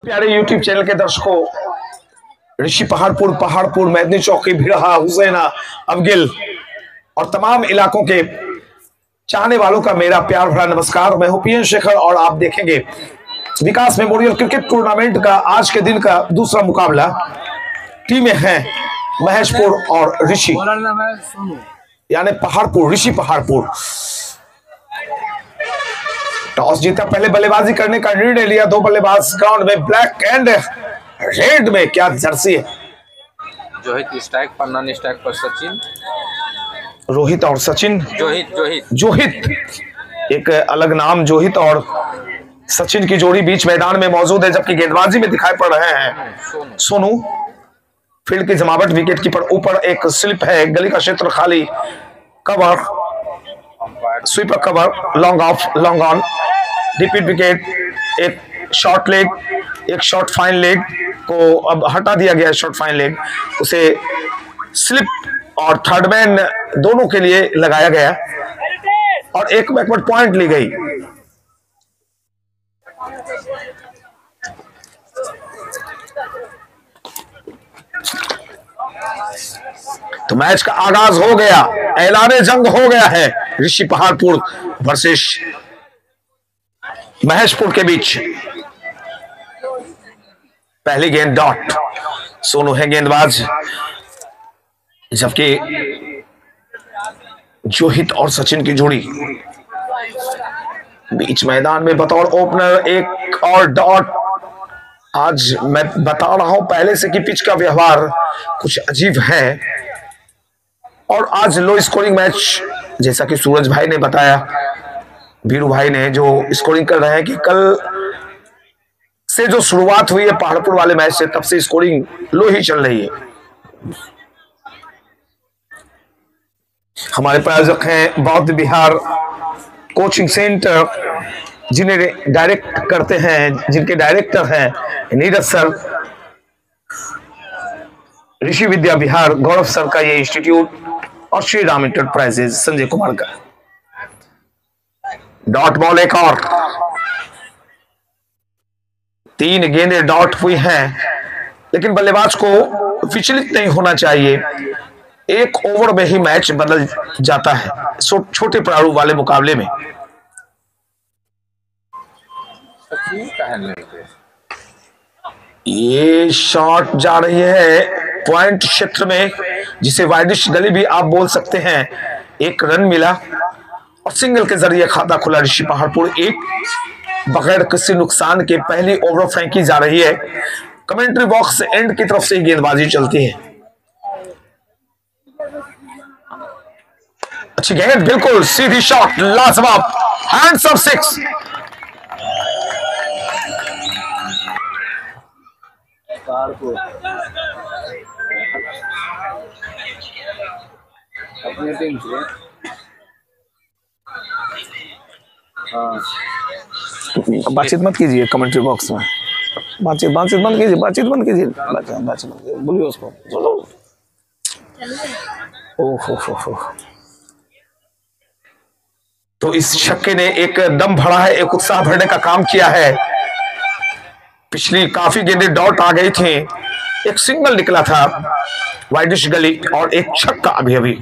प्यारे YouTube channel के दर्शकों, ऋषि पहाड़पुर मैदनी चौकी भिड़हा हुसैना अवगिल और तमाम इलाकों के चाहने वालों का मेरा प्यार भरा नमस्कार। मैं हूं पीएन शेखर और आप देखेंगे विकास मेमोरियल क्रिकेट टूर्नामेंट का आज के दिन का दूसरा मुकाबला। टीमें हैं महेशपुर और ऋषि यानी पहाड़पुर, ऋषि पहाड़पुर। टॉस जीता, पहले बल्लेबाजी करने का निर्णय लिया। दो बल्लेबाज ग्राउंड में, ब्लैक एंड रेड में, क्या जर्सी है। जोहित स्ट्राइक पर, नॉन स्ट्राइक पर सचिन। रोहित और सचिन, जोहित एक अलग नाम, जोहित और सचिन की जोड़ी बीच मैदान में मौजूद है, जबकि गेंदबाजी में दिखाई पड़ रहे हैं सोनू। फील्ड की जमावट, विकेट कीपर ऊपर, एक स्लिप है, गली का क्षेत्र खाली, cover, sweeper cover, long off, long on, repeat wicket, एक शॉर्ट लेग, एक शॉर्ट फाइन लेग को अब हटा दिया गया। शॉर्ट फाइन लेग उसे स्लिप और थर्ड मैन दोनों के लिए लगाया गया और एक बैकवर्ड पॉइंट ली गई। तो मैच का आगाज हो गया, ऐलाने जंग हो गया है ऋषि पहाड़पुर वर्सेस महेशपुर के बीच। पहली गेंद डॉट, सोनू है गेंदबाज, जबकि जोहित और सचिन की जोड़ी बीच मैदान में बतौर ओपनर। एक और डॉट। आज मैं बता रहा हूं पहले से कि पिच का व्यवहार कुछ अजीब है और आज लो स्कोरिंग मैच, जैसा कि सूरज भाई ने बताया, वीरू भाई ने जो स्कोरिंग कर रहे हैं कि कल से जो शुरुआत हुई है पहाड़पुर वाले मैच से, तब से स्कोरिंग लो ही चल रही है। हमारे प्रायोजक हैं बौद्ध विहार कोचिंग सेंटर, जिन्हें डायरेक्ट करते हैं, जिनके डायरेक्टर हैं नीरज सर। ऋषि विद्या विहार गौरव सर का ये इंस्टीट्यूट और श्री राम इंटरप्राइजेज संजय कुमार का। डॉट बॉल एक और, 3 गेंदें डॉट हुई हैं, लेकिन बल्लेबाज को विचलित नहीं होना चाहिए। एक ओवर में ही मैच बदल जाता है छोटे प्रारूप वाले मुकाबले में। ये शॉट जा रही है पॉइंट क्षेत्र में, जिसे वाइडिश गली भी आप बोल सकते हैं। एक रन मिला और सिंगल के जरिए खाता खुला ऋषि पहाड़पुर। एक बगैर किसी नुकसान के पहली ओवर फेंकी जा रही है। कमेंट्री बॉक्स एंड की तरफ से गेंदबाजी चलती है। अच्छी गेंद, बिल्कुल सीधी शॉट, लाजवाब, हैंड्स ऑफ 6। अपनी टीम से बातचीत मत कीजिए कमेंट्री बॉक्स में, बातचीत बंद कीजिए, बातचीत बंद कीजिए, बोलिए उसको। ओहो, तो इस छक्के ने एक दम भरा है, एक उत्साह भरने का काम किया है। पिछली काफी गेंदें डॉट आ गई थी, एक सिंगल निकला था वाइडिश गली और एक छक्का अभी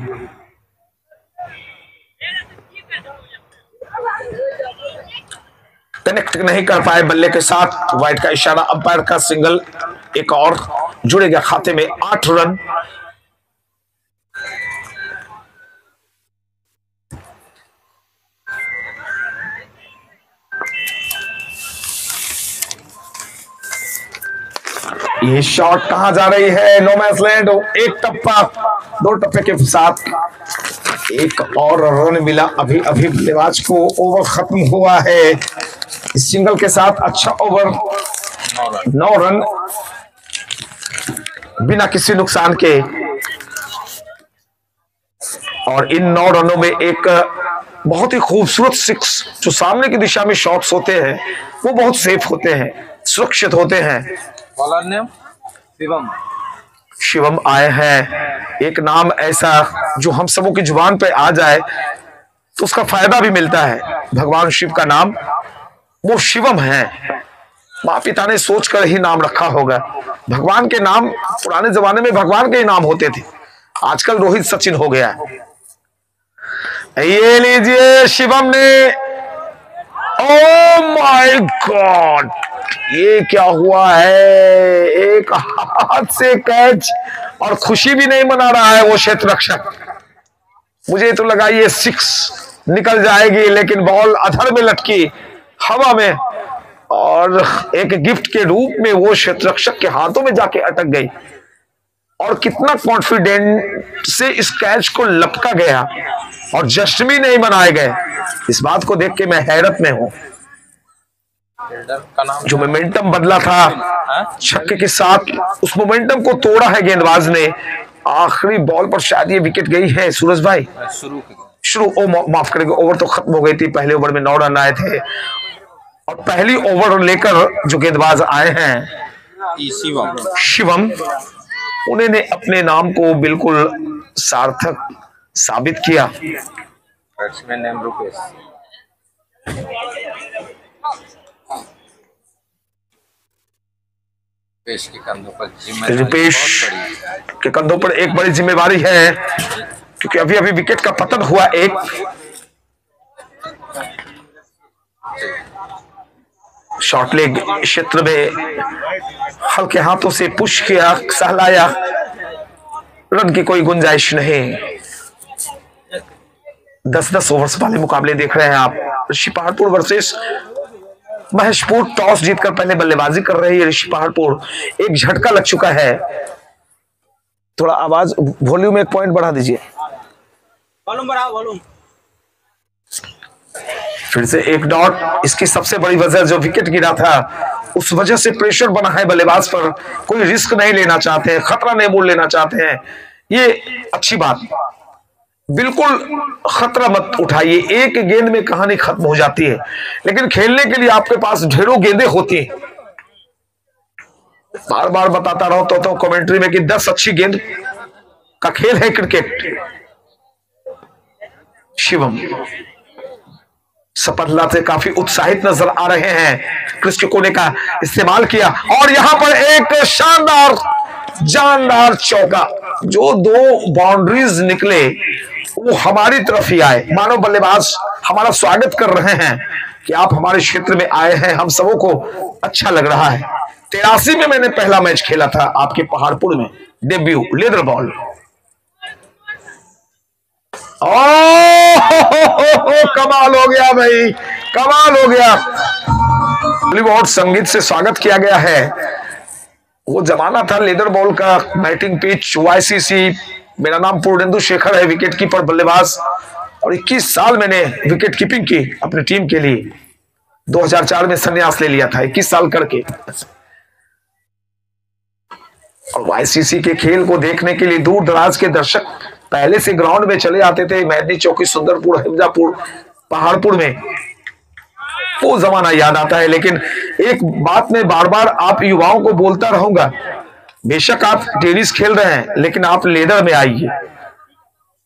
कनेक्ट नहीं कर पाए बल्ले के साथ। वाइड का इशारा, अंपायर का सिंगल, एक और जुड़ेगा खाते में 8 रन। ये शॉट कहां जा रही है, नो मैच लैंड। एक टप्पा, 2 टप्पे के साथ एक और रन मिला अभी बल्लेबाज को। ओवर खत्म हुआ है इस सिंगल के साथ। अच्छा ओवर, 9 रन बिना किसी नुकसान के, और इन 9 रनों में एक बहुत ही खूबसूरत 6 जो सामने की दिशा में शॉट्स होते हैं वो बहुत सेफ होते हैं, सुरक्षित होते हैं। बॉलर नेम शिवम आए हैं। एक नाम ऐसा जो हम सबों की जुबान पे आ जाए तो उसका फायदा भी मिलता है। भगवान शिव का नाम वो शिवम है। माँ पिता ने सोचकर ही नाम रखा होगा। भगवान के नाम पुराने जमाने में भगवान के ही नाम होते थे, आजकल रोहित सचिन हो गया है। ये लीजिए शिवम ने, ओ माय गॉड, ये क्या हुआ है? एक हाथ से कैच और खुशी भी नहीं मना रहा है वो क्षेत्र रक्षक। मुझे तो लगा ये 6 निकल जाएगी, लेकिन बॉल अधर में लटकी हवा में और एक गिफ्ट के रूप में वो क्षेत्र रक्षक के हाथों में जाके अटक गई। और कितना कॉन्फिडेंट से इस कैच को लपका गया और जश्न भी नहीं मनाए गए। इस बात को देख के मैं हैरत में हूं। जो मोमेंटम बदला था छक्के के साथ, उस मोमेंटम को तोड़ा है गेंदबाज ने। आखिरी बॉल पर शायद ये विकेट गई है सूरज भाई। शुरू माफ करेंगे, ओवर तो खत्म हो गई थी। पहले ओवर में 9 रन आए थे और पहली ओवर लेकर जो गेंदबाज आए हैं शिवम, उन्होंने अपने नाम को बिल्कुल सार्थक साबित किया। बैट्समैन नेम रुपेश के कंधों पर एक बड़ी जिम्मेवारी है, क्योंकि अभी अभी विकेट का पतन हुआ। एक शॉर्ट लेग क्षेत्र में हल्के हाथों से पुश किया, सहलाया, रन की कोई गुंजाइश नहीं। 10-10 ओवर्स वाले मुकाबले देख रहे हैं आप। ऋषि पहाड़पुर वर्सेस महेशपुर। टॉस जीतकर पहले बल्लेबाजी कर रही है ऋषि पहाड़पुर। एक झटका लग चुका है। थोड़ा आवाज वॉल्यूम 1 पॉइंट बढ़ा दीजिए। वॉल्यूम बढ़ाओ, वॉल्यूम। फिर से एक डॉट। इसकी सबसे बड़ी वजह जो विकेट गिरा था, उस वजह से प्रेशर बना है बल्लेबाज पर। कोई रिस्क नहीं लेना चाहते हैं, खतरा नहीं मोल लेना चाहते हैं। ये अच्छी बात, बिल्कुल खतरा मत उठाइए। एक गेंद में कहानी खत्म हो जाती है, लेकिन खेलने के लिए आपके पास ढेरों गेंदें होती हैं। बार बार बताता रहता हूं तो कमेंट्री में कि 10 अच्छी गेंद का खेल है क्रिकेट। शिवम सफलता से काफी उत्साहित नजर आ रहे हैं। क्रिस कोने का इस्तेमाल किया और यहां पर एक शानदार जानदार चौका। जो 2 बाउंड्रीज निकले वो हमारी तरफ ही आए। मानो बल्लेबाज हमारा स्वागत कर रहे हैं कि आप हमारे क्षेत्र में आए हैं, हम सबों को अच्छा लग रहा है। 83 में मैंने पहला मैच खेला था आपके पहाड़पुर में, डेब्यू लेदर बॉल। कमाल हो गया भाई, कमाल हो गया। बॉलीवुड संगीत से स्वागत किया गया है। वो जमाना था लेदर बॉल का, बैटिंग पिच, YCC। मेरा नाम पूर्णेंदु शेखर है, विकेट कीपर बल्लेबाज, और 21 साल मैंने विकेट कीपिंग की अपनी टीम के लिए। 2004 में संन्यास ले लिया था 21 साल करके। और YCC के खेल को देखने के लिए दूर दराज के दर्शक पहले से ग्राउंड में चले आते थे। मैदनी चौकी, सुंदरपुर, हिमजापुर, पहाड़पुर में। वो जमाना याद आता है। लेकिन एक बात मैं बार बार आप युवाओं को बोलता रहूंगा, बेशक आप टेनिस खेल रहे हैं, लेकिन आप लेदर में आइए,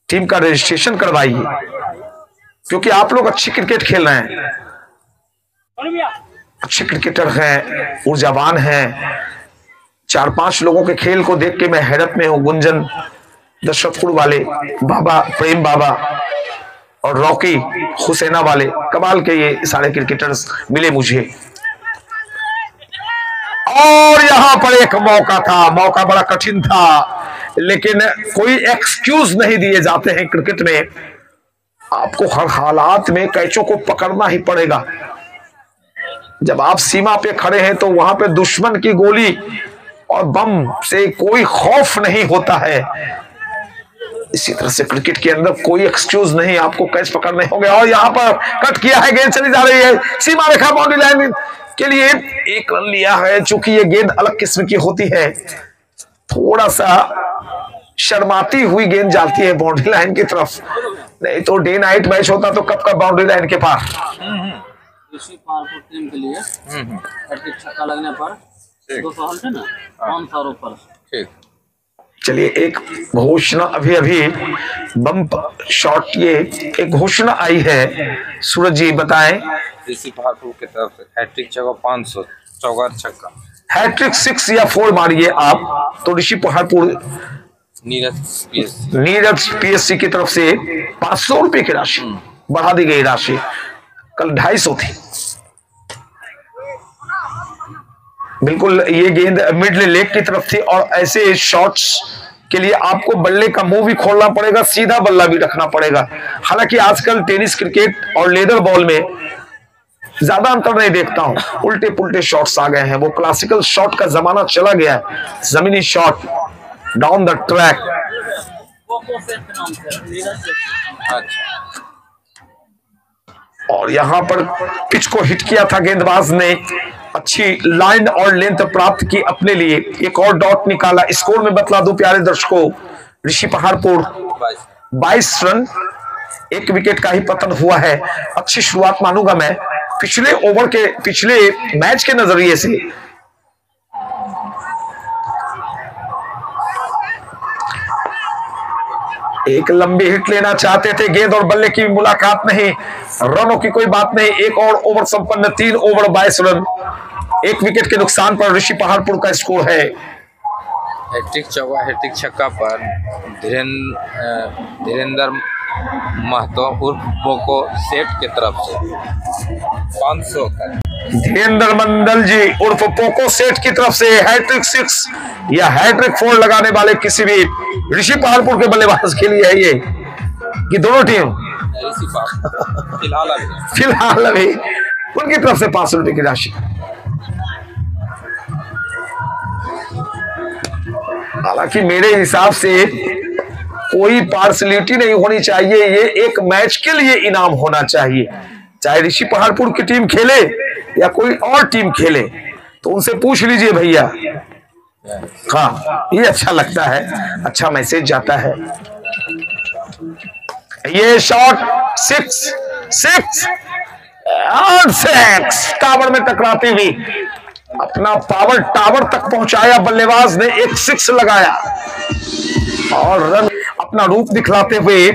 टीम का रजिस्ट्रेशन करवाइए, क्योंकि आप लोग अच्छी क्रिकेट खेल रहे हैं, अच्छे क्रिकेटर हैं, ऊर्जावान हैं। 4-5 लोगों के खेल को देख के मैं हैरत में हूं। गुंजन, दशरथपुर वाले बाबा, प्रेम बाबा और रॉकी हुसैना वाले, कमाल के ये सारे क्रिकेटर्स मिले मुझे। और यहां पर एक मौका था, मौका बड़ा कठिन था, लेकिन कोई एक्सक्यूज नहीं दिए जाते हैं क्रिकेट में। आपको हर हालात में कैचों को पकड़ना ही पड़ेगा। जब आप सीमा पे खड़े हैं तो वहां पे दुश्मन की गोली और बम से कोई खौफ नहीं होता है। इसी तरह से क्रिकेट के अंदर कोई एक्सक्यूज नहीं, आपको कैच पकड़ने होंगे। और यहां पर कट किया है, गेंद चली जा रही है सीमा रेखा, बाउंड्री लाइन के लिए 1 रन लिया है। चूंकि ये गेंद अलग किस्म की होती है, थोड़ा सा शर्माती हुई गेंद जाती है बाउंड्री लाइन की तरफ। नहीं तो डे नाइट मैच होता तो कब कब बाउंड्री लाइन के पार। ऋषि पहाड़पुर टीम के लिए हैट्रिक छक्का लगने पर 200 है ना, 500 ऊपर। ठीक, चलिए एक घोषणा अभी अभी बम्प शॉट, ये एक घोषणा आई है, सूरज जी बताएं। ऋषि पहाड़पुर की तरफ से हैट्रिक जगह 500, चौकार छक्का। हैट्रिक 6 या 4 मारिए आप तो ऋषि पहाड़पुर नीरज पीएससी की तरफ से 500 रुपए की राशि बढ़ा दी गई। राशि कल 250 थी। बिल्कुल ये गेंद मिड लेग की तरफ थी और ऐसे शॉट्स के लिए आपको बल्ले का मुंह भी खोलना पड़ेगा, सीधा बल्ला भी रखना पड़ेगा। हालांकि आजकल टेनिस, क्रिकेट और लेदर बॉल में ज्यादा अंतर नहीं देखता हूं, उल्टे पुल्टे शॉट्स आ गए हैं। वो क्लासिकल शॉट का जमाना चला गया है, जमीनी शॉट डाउन द ट्रैक। और यहां पर पिच को हिट किया था गेंदबाज ने, अच्छी लाइन और लेंथ प्राप्त की अपने लिए। एक और डॉट निकाला। स्कोर में बतला दो प्यारे दर्शकों, ऋषि पहाड़पुर 22 रन, 1 विकेट का ही पतन हुआ है। अच्छी शुरुआत मानूंगा मैं पिछले ओवर के, पिछले मैच के नजरिए से। एक लंबी हिट लेना चाहते थे, गेंद और बल्ले की मुलाकात नहीं, रनों की कोई बात नहीं। एक और ओवर संपन्न, 3 ओवर 22 रन, 1 विकेट के नुकसान पर ऋषि पहाड़पुर का स्कोर है। हैट्रिक चौका हैट्रिक छक्का पर धीरेन्द्र महतो उर्फ पोको सेठ की तरफ से 500 का। धीरेन्द्र मंडल जी उर्फ पोको सेठ की तरफ से हैट्रिक 6 या हैट्रिक 4 लगाने वाले किसी भी ऋषि पहाड़पुर के बल्लेबाज के लिए है ये, कि दोनों टीम फिलहाल अभी उनकी तरफ से 500 रुपए की राशि। हालांकि मेरे हिसाब से कोई पार्सलिटी नहीं होनी चाहिए, ये एक मैच के लिए इनाम होना चाहिए। चाहे ऋषि पहाड़पुर की टीम खेले या कोई और टीम खेले, तो उनसे पूछ लीजिए भैया। हाँ, ये अच्छा लगता है, अच्छा मैसेज जाता है। ये शॉट 6 टावर में टकराती हुई अपना पावर टावर तक पहुंचाया बल्लेबाज ने, एक 6 लगाया और रन अपना रूप दिखलाते हुए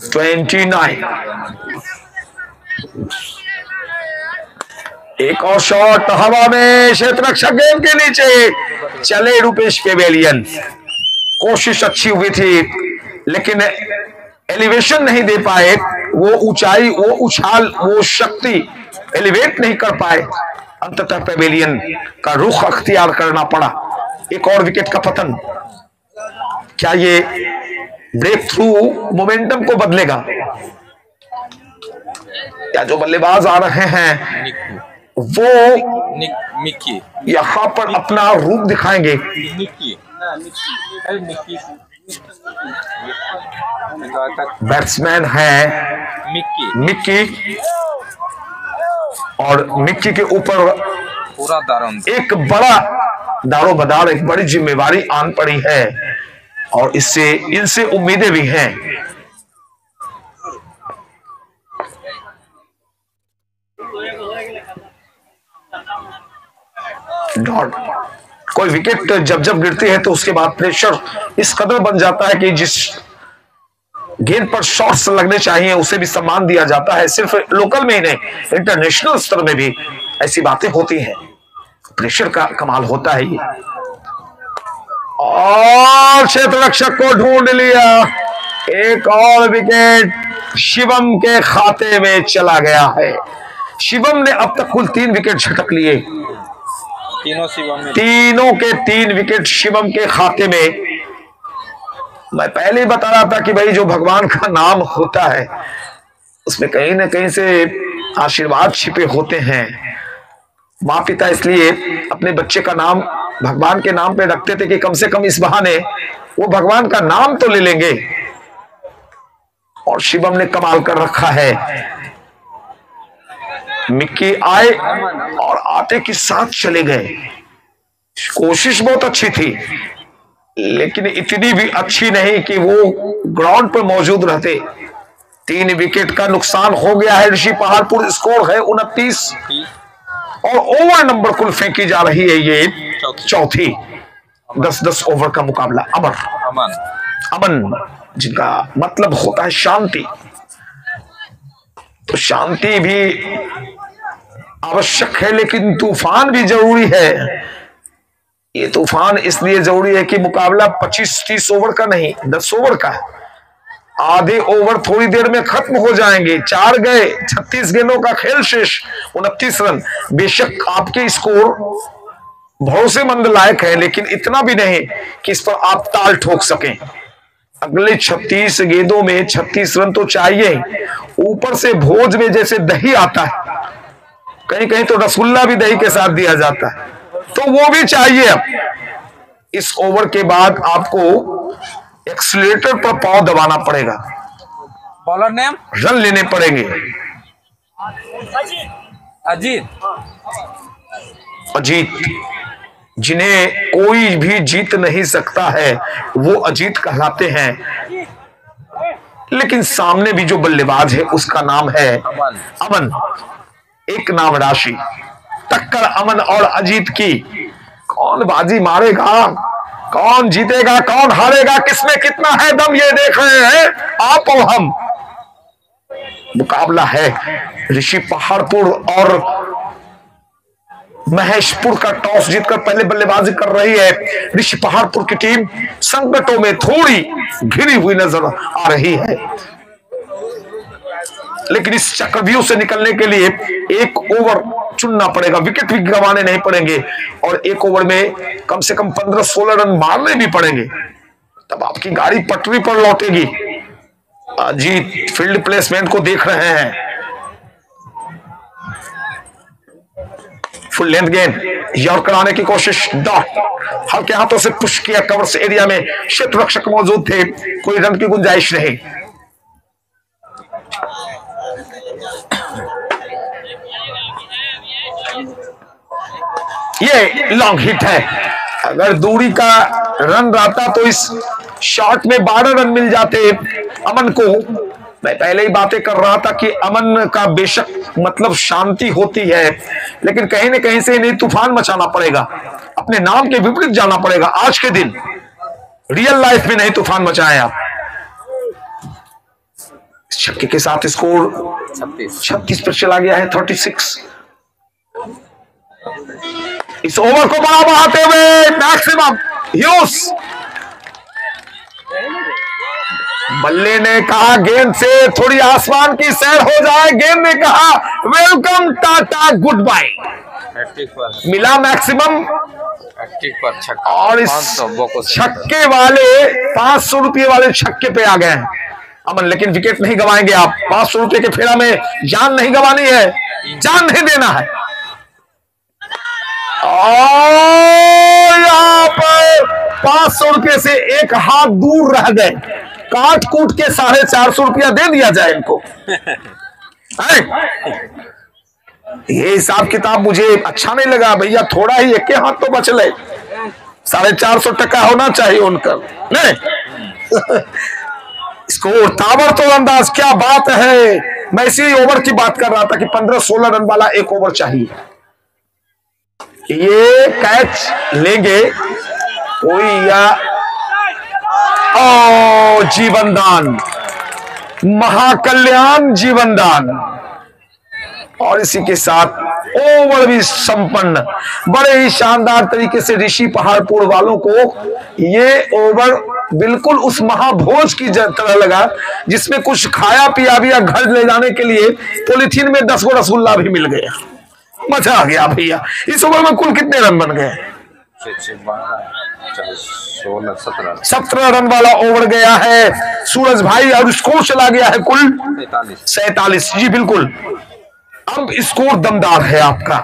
29। एक और शॉट हवा में, क्षेत्र रक्षक गेंद के नीचे चले रूपेश पेवेलियन। कोशिश अच्छी हुई थी लेकिन एलिवेशन नहीं दे पाए, वो ऊंचाई, वो उछाल, वो शक्ति एलिवेट नहीं कर पाए। अंततः पेवेलियन का रुख अख्तियार करना पड़ा। एक और विकेट का पतन। क्या ये ब्रेक थ्रू मोमेंटम को बदलेगा? या जो बल्लेबाज आ रहे हैं वो मिक्की यहां पर अपना रूप दिखाएंगे? बैट्समैन है मिक्की और मिक्की के ऊपर पूरा एक बड़ा दारोमदार, एक बड़ी जिम्मेवारी आन पड़ी है और इससे इनसे उम्मीदें भी हैं। डॉट कोई विकेट जब जब गिरती है तो उसके बाद प्रेशर इस कदर बन जाता है कि जिस गेंद पर शॉट्स लगने चाहिए उसे भी सम्मान दिया जाता है। सिर्फ लोकल में ही नहीं, इंटरनेशनल स्तर में भी ऐसी बातें होती हैं। प्रेशर का कमाल होता है ये। और क्षेत्र रक्षक को ढूंढ लिया। एक और विकेट शिवम के खाते में चला गया है। शिवम ने अब तक कुल 3 विकेट झटक लिए। तीनों के 3 विकेट शिवम के खाते में। मैं पहले ही बता रहा था कि भाई जो भगवान का नाम होता है उसमें कहीं ना कहीं से आशीर्वाद छिपे होते हैं। माँ पिता इसलिए अपने बच्चे का नाम भगवान के नाम पे रखते थे कि कम से कम इस बहाने वो भगवान का नाम तो ले लेंगे। और शिवम ने कमाल कर रखा है। मिक्की आए और आते के साथ चले गए। कोशिश बहुत अच्छी थी लेकिन इतनी भी अच्छी नहीं कि वो ग्राउंड पर मौजूद रहते। 3 विकेट का नुकसान हो गया है ऋषि पहाड़पुर। स्कोर है 29 और ओवर नंबर कुल फेंकी जा रही है ये चौथी। 10-10 ओवर का मुकाबला। अमन जिनका मतलब होता है शांति, तो शांति भी आवश्यक है, लेकिन तूफान भी जरूरी है। ये तूफान इसलिए जरूरी है कि मुकाबला 25-30 ओवर का नहीं, 10 ओवर का है। आधे ओवर थोड़ी देर में खत्म हो जाएंगे। 4 गए, 36 गेंदों का खेल शेष, 29 रन। बेशक आपके स्कोर भरोसेमंद लायक है, लेकिन इतना भी नहीं कि इस पर आप ताल ठोक सकें। अगले 36 गेंदों में 36 रन तो चाहिए। ऊपर से भोज में जैसे दही आता है, कहीं कहीं तो रसगुल्ला भी दही के साथ दिया जाता है, तो वो भी चाहिए। अब इस ओवर के बाद आपको एक्सीलरेटर पर पांव दबाना पड़ेगा, बॉलर नेम रन लेने पड़ेंगे। अजीत। अजीत, जिन्हें कोई भी जीत नहीं सकता है वो अजीत कहलाते हैं। लेकिन सामने भी जो बल्लेबाज है उसका नाम है अमन। एक नाम राशि, टक्कर अमन और अजीत की। कौन बाजी मारेगा, कौन जीतेगा, कौन हारेगा, किसमें कितना है दम, ये देख रहे हैं आप और हम। मुकाबला है ऋषि पहाड़पुर और महेशपुर का। टॉस जीतकर पहले बल्लेबाजी कर रही है ऋषि पहाड़पुर की टीम। संकटों में थोड़ी घिरी हुई नजर आ रही है, लेकिन इस चक्रव्यूह से निकलने के लिए एक ओवर चुनना पड़ेगा, विकेट भी गंवाने नहीं पड़ेंगे, और एक ओवर में कम से कम 15-16 रन मारने भी पड़ेंगे, तब आपकी गाड़ी पटरी पर लौटेगी। अजीत फील्ड प्लेसमेंट को देख रहे हैं। फुल लेंथ गेंद, यॉर्कर आने की कोशिश, डॉट हल्के हाथों से पुश किया। कवर्स एरिया में क्षेत्र रक्षक मौजूद थे, कोई रन की गुंजाइश नहीं। ये लॉन्ग हिट है। अगर दूरी का रन रहता तो इस शॉट में 12 रन मिल जाते अमन को। मैं पहले ही बातें कर रहा था कि अमन का बेशक मतलब शांति होती है, लेकिन कहीं न कहीं से इन्हें तूफान मचाना पड़ेगा, अपने नाम के विपरीत जाना पड़ेगा। आज के दिन रियल लाइफ में नहीं तूफान मचाएं आप। छक्के के साथ स्कोर 36 पर चला गया है, 36। इस ओवर को बड़ा बढ़ाते हुए मैक्सिमम ह्यूज, बल्ले ने कहा गेंद से थोड़ी आसमान की सैर हो जाए। गेंद ने कहा वेलकम टाटा गुड बाय। मिला मैक्सिमम पर और इस छक्के वाले 500 रुपये वाले छक्के पे आ गए हैं अमन, लेकिन विकेट नहीं गवाएंगे आप। 500 रुपये के फेरा में जान नहीं गंवानी है, जान नहीं देना है। और यहाँ पर 500 रुपये से एक हाथ दूर रह गए। काट कूट के 450 रुपया दे दिया जाए इनको। ये हिसाब किताब मुझे अच्छा नहीं लगा भैया, थोड़ा ही एक हाथ तो बच ले। 450 टका होना चाहिए उनका, नहीं। स्कोर ताबड़तोड़ अंदाज, क्या बात है। मैं इसी ओवर की बात कर रहा था कि 15-16 रन वाला एक ओवर चाहिए। ये कैच लेंगे कोई या जीवन दान, महाकल्याण जीवन दान। और इसी के साथ ओवर भी संपन्न। बड़े ही शानदार तरीके से ऋषि पहाड़पुर वालों को ये ओवर बिल्कुल उस महाभोज की तरह लगा, जिसमें कुछ खाया पिया भी, घर ले जाने के लिए पॉलिथीन में 10 गो रसगुल्ला भी मिल गया। मजा आ गया भैया। इस ओवर में कुल कितने रन बन गए? 17 रन वाला ओवर गया है सूरज भाई, और स्कोर चला गया है कुल 47। जी बिल्कुल, अब स्कोर दमदार है आपका।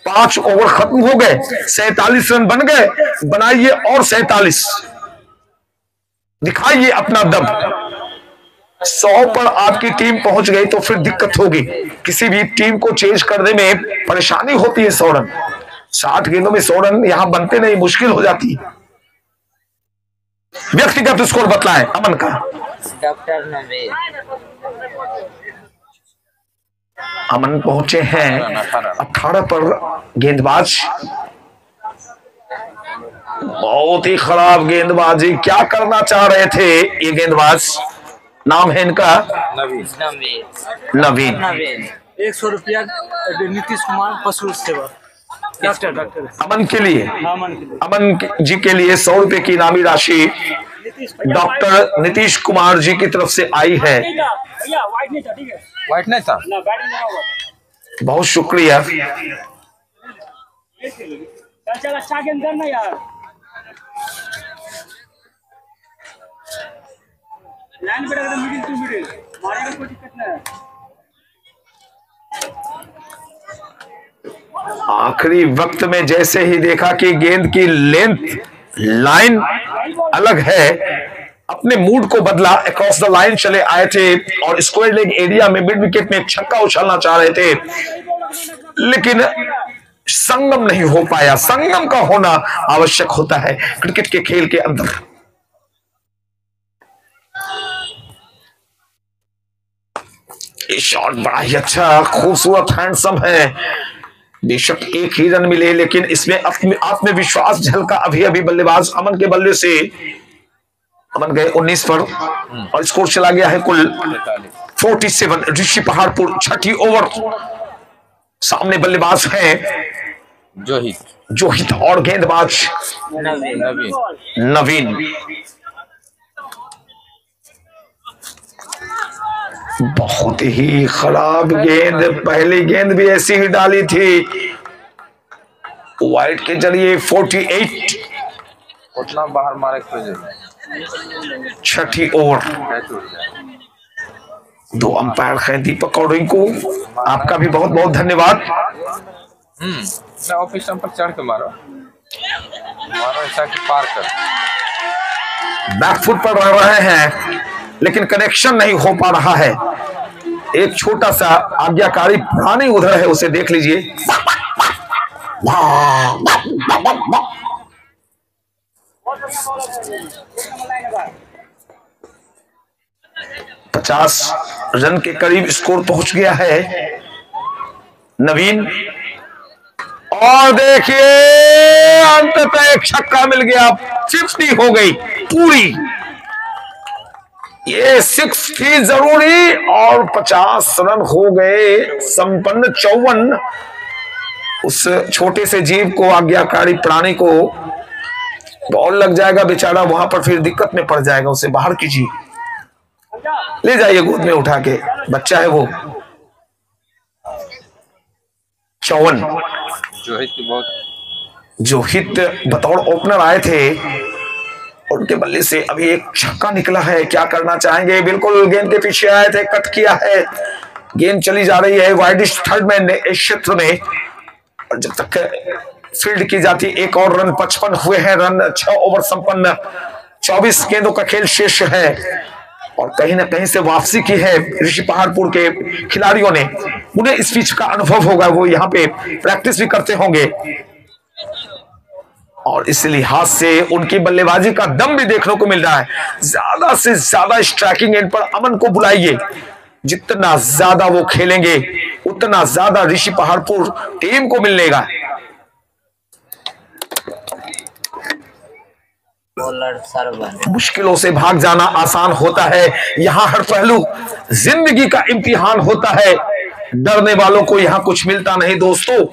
5 ओवर खत्म हो गए, 47 रन बन गए। बनाइए और 47, दिखाइए अपना दम। 100 पर आपकी टीम पहुंच गई तो फिर दिक्कत होगी। किसी भी टीम को चेंज करने में परेशानी होती है। 100 रन, 60 गेंदों में 100 रन यहां बनते नहीं, मुश्किल हो जाती है। व्यक्तिगत स्कोर बतलाएं अमन का। डॉक्टर नवीन, अमन पहुंचे हैं 18 पर। गेंदबाज बहुत ही खराब गेंदबाजी, क्या करना चाह रहे थे ये गेंदबाज? नाम है इनका नवीन। 100 रुपया नीतीश कुमार पशु सेवा डॉक्टर अमन के लिए, अमन जी के लिए 100 रुपए की इनामी राशि डॉक्टर नीतीश कुमार जी की तरफ से आई है। व्हाइट नहीं था। बहुत शुक्रिया। अच्छा गेम करना यार, लाइन पे रख मिडिल टू मिडिल मारेगा, कोई दिक्कत नहीं है। आखिरी वक्त में जैसे ही देखा कि गेंद की लेंथ लाइन अलग है, अपने मूड को बदला, अक्रॉस द लाइन चले आए थे और स्क्वायर लेग एरिया में मिड विकेट में छक्का उछालना चाह रहे थे, लेकिन संगम नहीं हो पाया। संगम का होना आवश्यक होता है क्रिकेट के खेल के अंदर। ये शॉट बड़ा ही अच्छा, खूबसूरत, हैंडसम है। बेशक एक ही रन मिले, लेकिन इसमें आत्मविश्वास झलका। अभी अभी बल्लेबाज अमन के बल्ले से अमन गए 19 पर और स्कोर चला गया है कुल 47। ऋषि पहाड़पुर छठी ओवर, सामने बल्लेबाज हैं जोहित और गेंदबाज नवीन। बहुत ही खराब गेंद, पहली गेंद भी ऐसी ही डाली थी। वाइड के जरिए 48, उतना बाहर मारे छठी ओवर। 2 अंपायर हैं दीपक और रिंकू, आपका भी बहुत बहुत धन्यवाद। ऑफिस पर चढ़ के मारो ऐसा कि पार कर। बैकफुट पर रह रहे हैं लेकिन कनेक्शन नहीं हो पा रहा है। एक छोटा सा आज्ञाकारी प्राणी उधर है, उसे देख लीजिए। 50 रन के करीब स्कोर पहुंच गया है नवीन। और देखिए अंततः एक छक्का मिल गया, 50 हो गई पूरी। ये 6 थी जरूरी और 50 रन हो गए संपन्न। 54 उस छोटे से जीव को, आज्ञाकारी प्राणी को बॉल लग जाएगा बेचारा, वहां पर फिर दिक्कत में पड़ जाएगा। उसे बाहर कीजिए, ले जाइए गोद में उठा के, बच्चा है वो। 54 जोहित बतौर ओपनर आए थे, उनके बल्ले से अभी एक छक्का निकला है। क्या करना चाहेंगे? बिल्कुल गेंद के पीछे आए थे, कट किया है, गेंद चली जा रही है वाइडिश थर्ड में इस क्षेत्र में। और जब तक फील्ड की जाती एक और रन, 55 हुए हैं रन, 6 ओवर संपन्न, 24 गेंदों का खेल शेष है और कहीं ना कहीं से वापसी की है ऋषि पहाड़पुर के खिलाड़ियों ने। उन्हें इस पिच का अनुभव होगा, वो यहाँ पे प्रैक्टिस भी करते होंगे और इस लिहाज से उनकी बल्लेबाजी का दम भी देखने को मिल रहा है। ज्यादा से ज्यादा स्ट्राइकिंग एंड पर अमन को बुलाइए, जितना ज्यादा वो खेलेंगे उतना ज्यादा ऋषि पहाड़पुर टीम को मिलेगा। मुश्किलों से भाग जाना आसान होता है, यहां हर पहलू जिंदगी का इम्तिहान होता है। डरने वालों को यहां कुछ मिलता नहीं दोस्तों,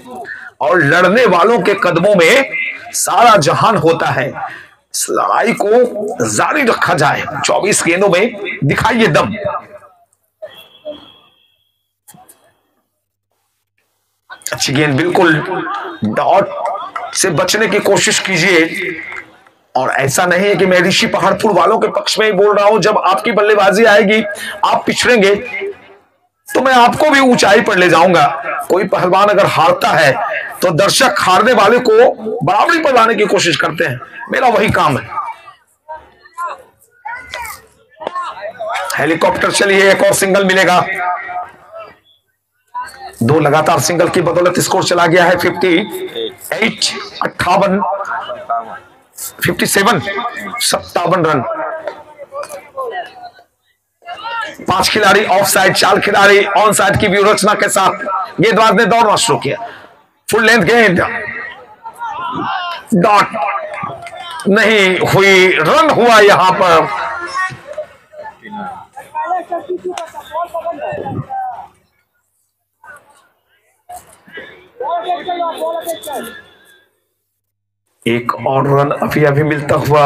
और लड़ने वालों के कदमों में सारा जहान होता है। इस लड़ाई को जारी रखा जाए। 24 गेंदों में दिखाइए दम। अच्छी गेंद, बिल्कुल डॉट से बचने की कोशिश कीजिए। और ऐसा नहीं है कि मैं ऋषि पहाड़पुर वालों के पक्ष में ही बोल रहा हूं। जब आपकी बल्लेबाजी आएगी, आप पिछड़ेंगे तो मैं आपको भी ऊंचाई पर ले जाऊंगा। कोई पहलवान अगर हारता है तो दर्शक हारने वाले को बराबरी पर लाने की कोशिश करते हैं, मेरा वही काम है। हेलीकॉप्टर चलिए, एक और सिंगल मिलेगा। 2 लगातार सिंगल की बदौलत स्कोर चला गया है 58, 57 रन। 5 खिलाड़ी ऑफ साइड, 4 खिलाड़ी ऑन साइड की व्यूहरचना के साथ गेंदबाज ने दौड़ना शुरू किया। फुल लेंथ गेंद, डॉट नहीं हुई, रन हुआ यहां पर। एक और रन अभी अभी मिलता हुआ।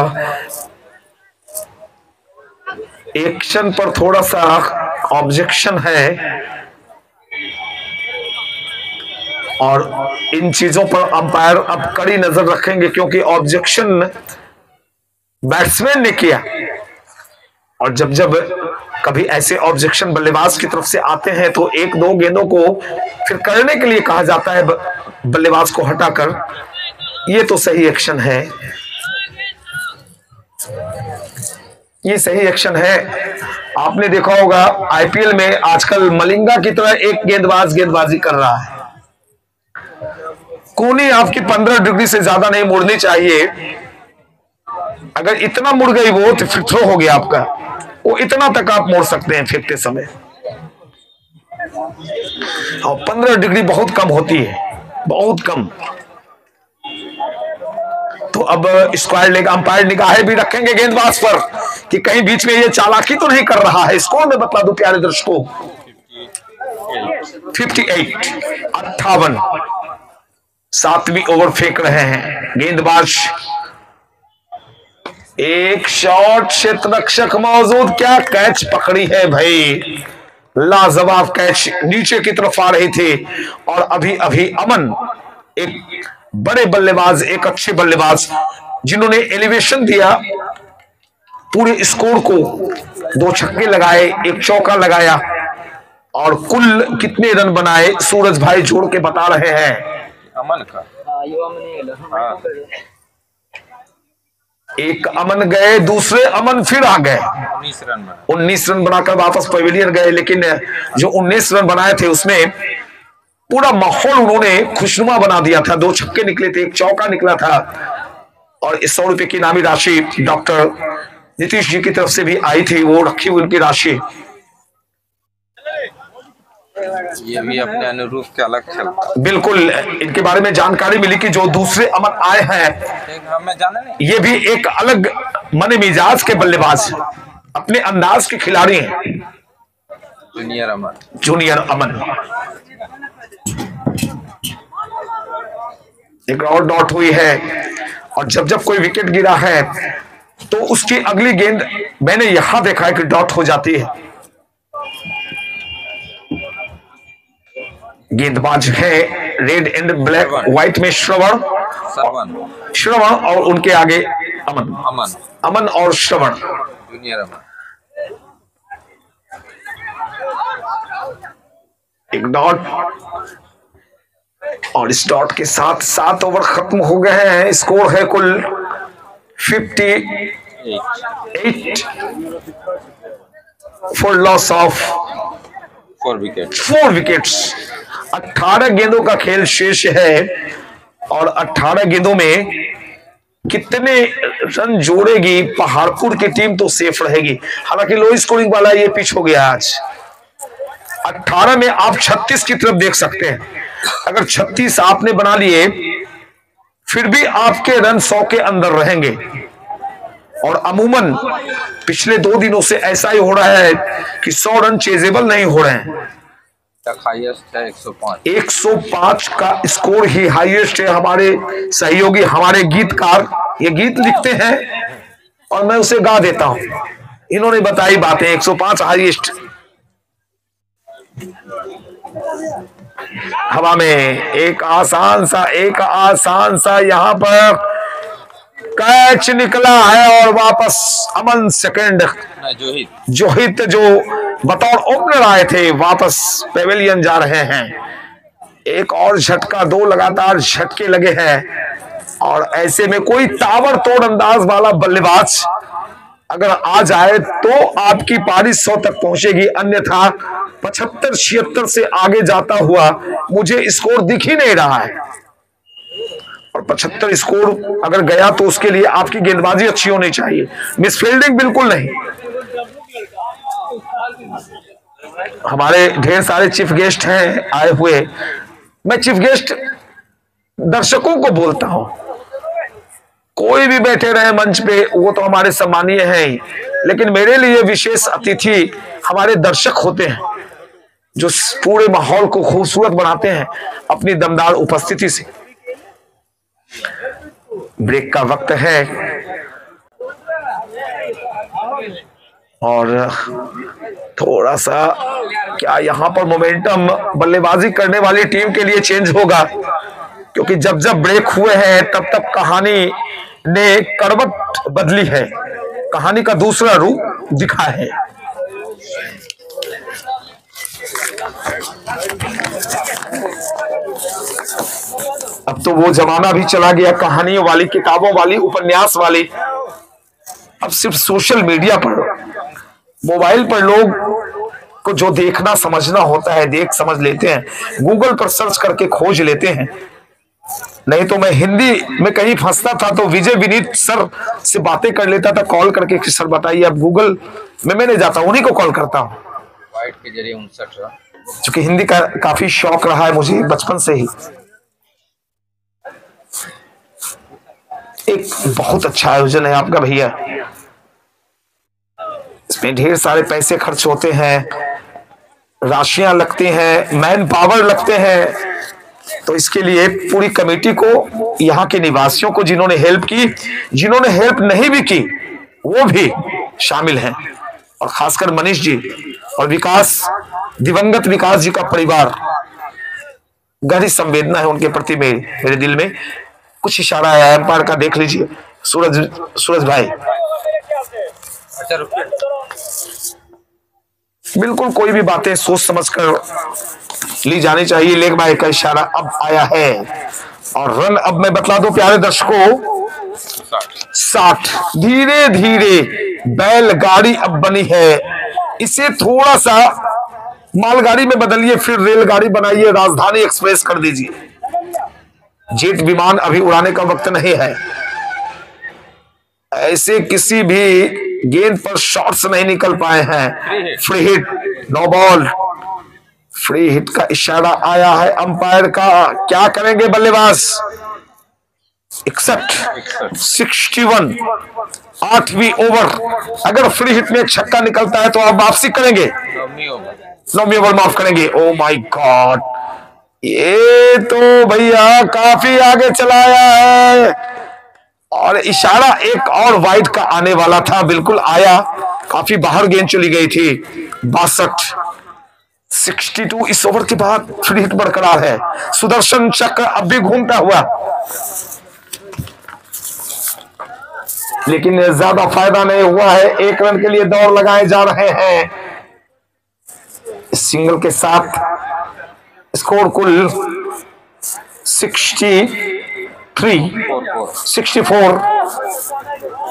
एक्शन पर थोड़ा सा ऑब्जेक्शन है और इन चीजों पर अंपायर अब कड़ी नजर रखेंगे, क्योंकि ऑब्जेक्शन बैट्समैन ने किया और जब जब कभी ऐसे ऑब्जेक्शन बल्लेबाज की तरफ से आते हैं तो एक दो गेंदों को फिर करने के लिए कहा जाता है बल्लेबाज को हटाकर। ये तो सही एक्शन है, ये सही एक्शन है। आपने देखा होगा आईपीएल में आजकल मलिंगा की तरह एक गेंदबाज गेंदबाजी कर रहा है। कूनी आपकी 15 डिग्री से ज्यादा नहीं मुड़नी चाहिए। अगर इतना मुड़ गई वो तो फिर थ्रो हो गया आपका। वो इतना तक आप मोड़ सकते हैं फेंकते समय, और 15 डिग्री बहुत कम होती है, बहुत कम। तो अब स्क्वायर लेग अंपायर निगाहें भी रखेंगे गेंदबाज पर कि कहीं बीच में ये चालाकी तो नहीं कर रहा है। स्कोर में बता दो प्यारे दर्शकों, 58 7वीं ओवर फेंक रहे हैं गेंदबाज। एक शॉट, क्षेत्ररक्षक मौजूद, क्या कैच पकड़ी है भाई, लाजवाब कैच नीचे की तरफ आ रहे थे। और अभी अभी अमन एक बड़े बल्लेबाज, एक अच्छे बल्लेबाज जिन्होंने एलिवेशन दिया पूरे स्कोर को, 2 छक्के लगाए, 1 चौका लगाया और कुल कितने रन बनाए सूरज भाई जोड़ के बता रहे हैं। अमन का एक अमन गए, दूसरे अमन फिर आ गए, 19 रन बनाकर वापस पवेलियन गए। लेकिन जो 19 रन बनाए थे उसमें पूरा माहौल उन्होंने खुशनुमा बना दिया था। 2 छक्के निकले थे, 1 चौका निकला था और इस 100 रुपए की इनामी राशि डॉक्टर नीतीश जी की तरफ से भी आई थी, वो रखी हुई उनकी राशि। ये भी अपने अनुरूप के अलग खेलता। बिल्कुल, इनके बारे में जानकारी मिली कि जो दूसरे अमन आए हैं हमें जाने नहीं, ये भी एक अलग मन मिजाज के बल्लेबाज, अपने अंदाज के खिलाड़ी हैं। जूनियर अमन। एक और डॉट हुई है और जब जब कोई विकेट गिरा है तो उसकी अगली गेंद मैंने यहां देखा है कि डॉट हो जाती है। गेंदबाज है रेड एंड ब्लैक व्हाइट में श्रवण और उनके आगे अमन और श्रवण। जूनियर अमन। एक डॉट और इस डॉट के साथ 7 ओवर खत्म हो गए हैं। स्कोर है कुल 58 फॉर लॉस ऑफ 4 विकेट्स। 18 गेंदों का खेल शेष है और 18 गेंदों में कितने रन जोड़ेगी पहाड़पुर की टीम तो सेफ रहेगी। हालांकि लो स्कोरिंग वाला ये पिच हो गया आज। 18 में आप 36 की तरफ देख सकते हैं। अगर 36 आपने बना लिए फिर भी आपके रन 100 के अंदर रहेंगे। और अमूमन पिछले 2 दिनों से ऐसा ही हो रहा है कि 100 रन चेजेबल नहीं हो रहे हैं। हाईएस्ट है 105 का स्कोर ही हाईएस्ट है। हमारे सहयोगी, हमारे गीतकार ये गीत लिखते हैं और मैं उसे गा देता हूं। इन्होंने बताई बातें, 105 हाईएस्ट। हवा में एक आसान सा यहां पर कैच निकला है और वापस अमन सेकंड जोहित जो बतौर ओपनर आए थे वापस पेवेलियन जा रहे हैं। एक और झटका, 2 लगातार झटके लगे हैं और ऐसे में कोई ताबड़तोड़ अंदाज वाला बल्लेबाज अगर आ जाए तो आपकी पारी 100 तक पहुंचेगी। अन्यथा 75-76 से आगे जाता हुआ मुझे स्कोर दिख ही नहीं रहा है। और 75 स्कोर अगर गया तो उसके लिए आपकी गेंदबाजी अच्छी होनी चाहिए, मिसफील्डिंग बिल्कुल नहीं। हमारे ढेर सारे चीफ गेस्ट हैं आए हुए। मैं चीफ गेस्ट दर्शकों को बोलता हूं, कोई भी बैठे रहे मंच पे वो तो हमारे सम्मानीय हैं ही, लेकिन मेरे लिए विशेष अतिथि हमारे दर्शक होते हैं जो पूरे माहौल को खूबसूरत बनाते हैं अपनी दमदार उपस्थिति से। ब्रेक का वक्त है और थोड़ा सा क्या यहां पर मोमेंटम बल्लेबाजी करने वाली टीम के लिए चेंज होगा, क्योंकि जब जब ब्रेक हुए हैं तब तब कहानी ने करवट बदली है, कहानी का दूसरा रूप दिखा है। अब तो वो जमाना भी चला गया कहानियों वाली, किताबों वाली, उपन्यास वाली। अब सिर्फ सोशल मीडिया पर, मोबाइल पर लोग को जो देखना समझना होता है देख समझ लेते हैं, गूगल पर सर्च करके खोज लेते हैं। नहीं तो मैं हिंदी में कहीं फंसता था तो विजय विनीत सर से बातें कर लेता था कॉल करके कि सर बताइए। अब गूगल में मैं नहीं जाता, उन्हीं को कॉल करता हूं। वाइट के जरिए 59 क्योंकि हिंदी का काफी शौक रहा है मुझे बचपन से ही। एक बहुत अच्छा आयोजन है आपका भैया, इसमें ढेर सारे पैसे खर्च होते हैं, राशियां लगती हैं, मैन पावर लगते हैं। तो इसके लिए पूरी कमेटी को, यहाँ के निवासियों को जिन्होंने हेल्प की, जिन्होंने हेल्प नहीं भी की वो भी शामिल हैं, और खासकर मनीष जी और विकास, दिवंगत विकास जी का परिवार। गहरी संवेदना है उनके प्रति मेरे दिल में। कुछ इशारा है एम्पायर का, देख लीजिए सूरज भाई। बिल्कुल कोई भी बातें सोच समझ कर ली जानी चाहिए। लेग बाय का इशारा अब आया है और रन अब मैं बतला दूं प्यारे दर्शकों 60। धीरे धीरे बैलगाड़ी अब बनी है, इसे थोड़ा सा मालगाड़ी में बदलिए, फिर रेलगाड़ी बनाइए, राजधानी एक्सप्रेस कर दीजिए। जेट विमान अभी उड़ाने का वक्त नहीं है। ऐसे किसी भी गेंद पर शॉट्स नहीं निकल पाए हैं। Free hit, no ball. Free hit का इशारा आया है अंपायर का। क्या करेंगे बल्लेबाज? 61, 8वीं ओवर। अगर फ्री हिट में छक्का निकलता है तो आप वापसी करेंगे, 9वीं ओवर माफ करेंगे। ओ माय गॉड, ये तो भैया काफी आगे चलाया है और इशारा एक और वाइड का आने वाला था, बिल्कुल आया, काफी बाहर गेंद चली गई थी। 62 इस ओवर के बाद फ्री हिट बरकरार है। सुदर्शन चक्र अब भी घूमता हुआ, लेकिन ज्यादा फायदा नहीं हुआ है। 1 रन के लिए दौड़ लगाए जा रहे हैं। सिंगल के साथ स्कोर कुल 64,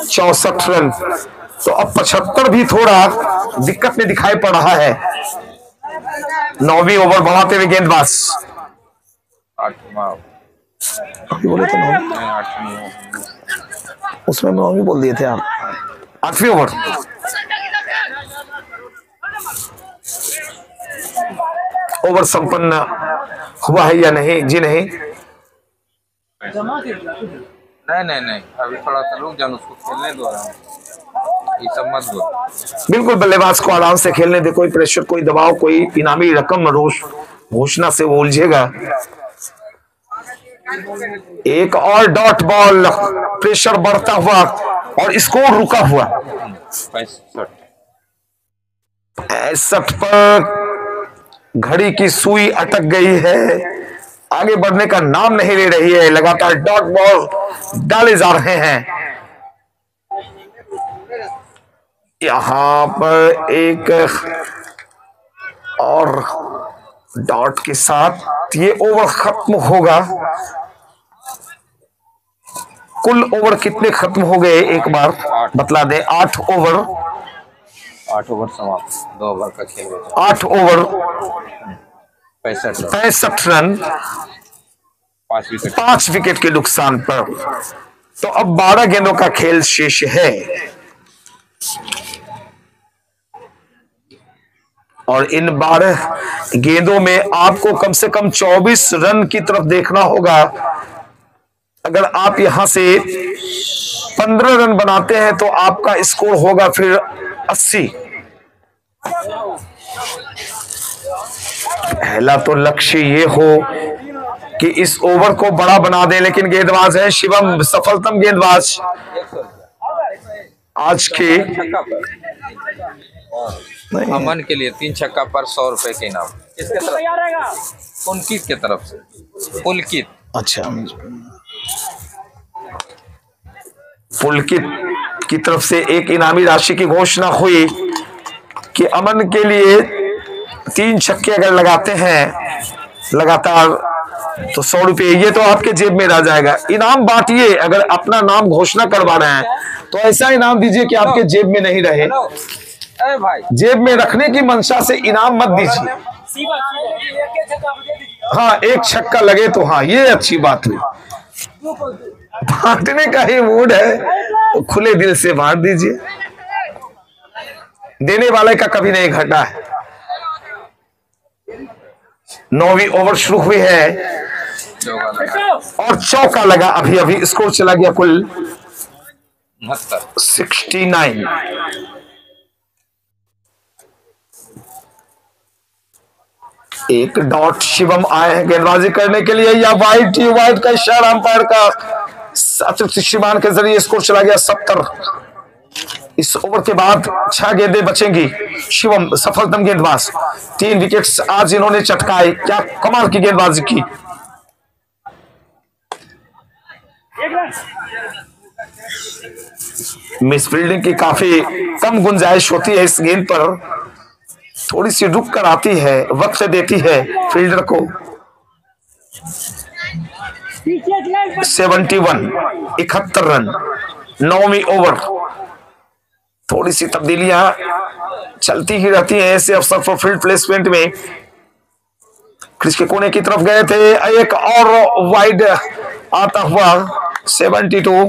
64 रन। तो अब 75 भी थोड़ा दिक्कत में दिखाई पड़ रहा है। 9वीं ओवर बढ़ाते हुए गेंदबाज, अभी बोले थे 9, उसमें 9वीं बोल दिए थे आप। 8वीं ओवर, ओवर संपन्न हुआ है या नहीं? जी नहीं, नहीं, अभी थोड़ा सा रुक जाओ, उसको खेलने दो, ये सब मत बोल। बिल्कुल बल्लेबाज को आराम से खेलने दे, कोई प्रेशर, कोई दबाव, कोई इनामी रकम रोश घोषणा से वो उलझेगा। एक और डॉट बॉल, प्रेशर बढ़ता हुआ और स्कोर रुका हुआ। 65 पर घड़ी की सुई अटक गई है, आगे बढ़ने का नाम नहीं ले रही है। लगातार डॉट बॉल डाले जा रहे हैं। यहां पर एक और डॉट के साथ ये ओवर खत्म होगा। कुल ओवर कितने खत्म हो गए एक बार बतला दें? 8 ओवर समाप्त, 2 ओवर का खेल। 8 ओवर 65 रन, 5 विकेट के नुकसान पर। तो अब 12 गेंदों का खेल शेष है और इन 12 गेंदों में आपको कम से कम 24 रन की तरफ देखना होगा। अगर आप यहां से 15 रन बनाते हैं तो आपका स्कोर होगा फिर 80। पहला तो लक्ष्य ये हो कि इस ओवर को बड़ा बना दे, लेकिन गेंदबाज है शिवम, सफलतम गेंदबाज आज के। छक्का पर अमन के लिए 3 छक्का पर 100 रुपए के इनाम। किसके तरफ? पुलकित के तरफ से। पुलकित, अच्छा, पुलकित की तरफ से एक इनामी राशि की घोषणा हुई कि अमन के लिए 3 छक्के अगर लगाते हैं लगातार तो 100 रुपये, ये तो आपके जेब में रह जाएगा। इनाम बांटिए, अगर अपना नाम घोषणा करवा रहे हैं तो ऐसा इनाम दीजिए कि आपके जेब में नहीं रहे। भाई जेब में रखने की मंशा से इनाम मत दीजिए। हाँ, 1 छक्का लगे तो हाँ, ये अच्छी बात हुई। बांटने का ही मूड है तो खुले दिल से बांट दीजिए, देने वाले का कभी नहीं घटा है। 9वीं ओवर शुरू हुई है और चौका लगा। अभी अभी स्कोर चला गया कुल 69। एक डॉट शिवम आए हैं गेंदबाजी करने के लिए, या वाइट का इशारा अंपायर का दृश्यमान के जरिए स्कोर चला गया 70। इस ओवर के बाद 6 गेंदें बचेंगी। शिवम सफलतम गेंदबाज, 3 विकेट्स आज इन्होंने चटकाए। क्या कमाल की गेंदबाजी की। मिस फील्डिंग की काफी कम गुंजाइश होती है इस गेंद पर, थोड़ी सी रुक कर आती है, वक्त देती है फील्डर को। 71 रन 9वीं ओवर। थोड़ी सी तब्दीलियां चलती ही रहती हैं ऐसे अवसर पर फील्ड प्लेसमेंट में। क्रिच के कोने की तरफ गए थे, एक और वाइड आता हुआ 72।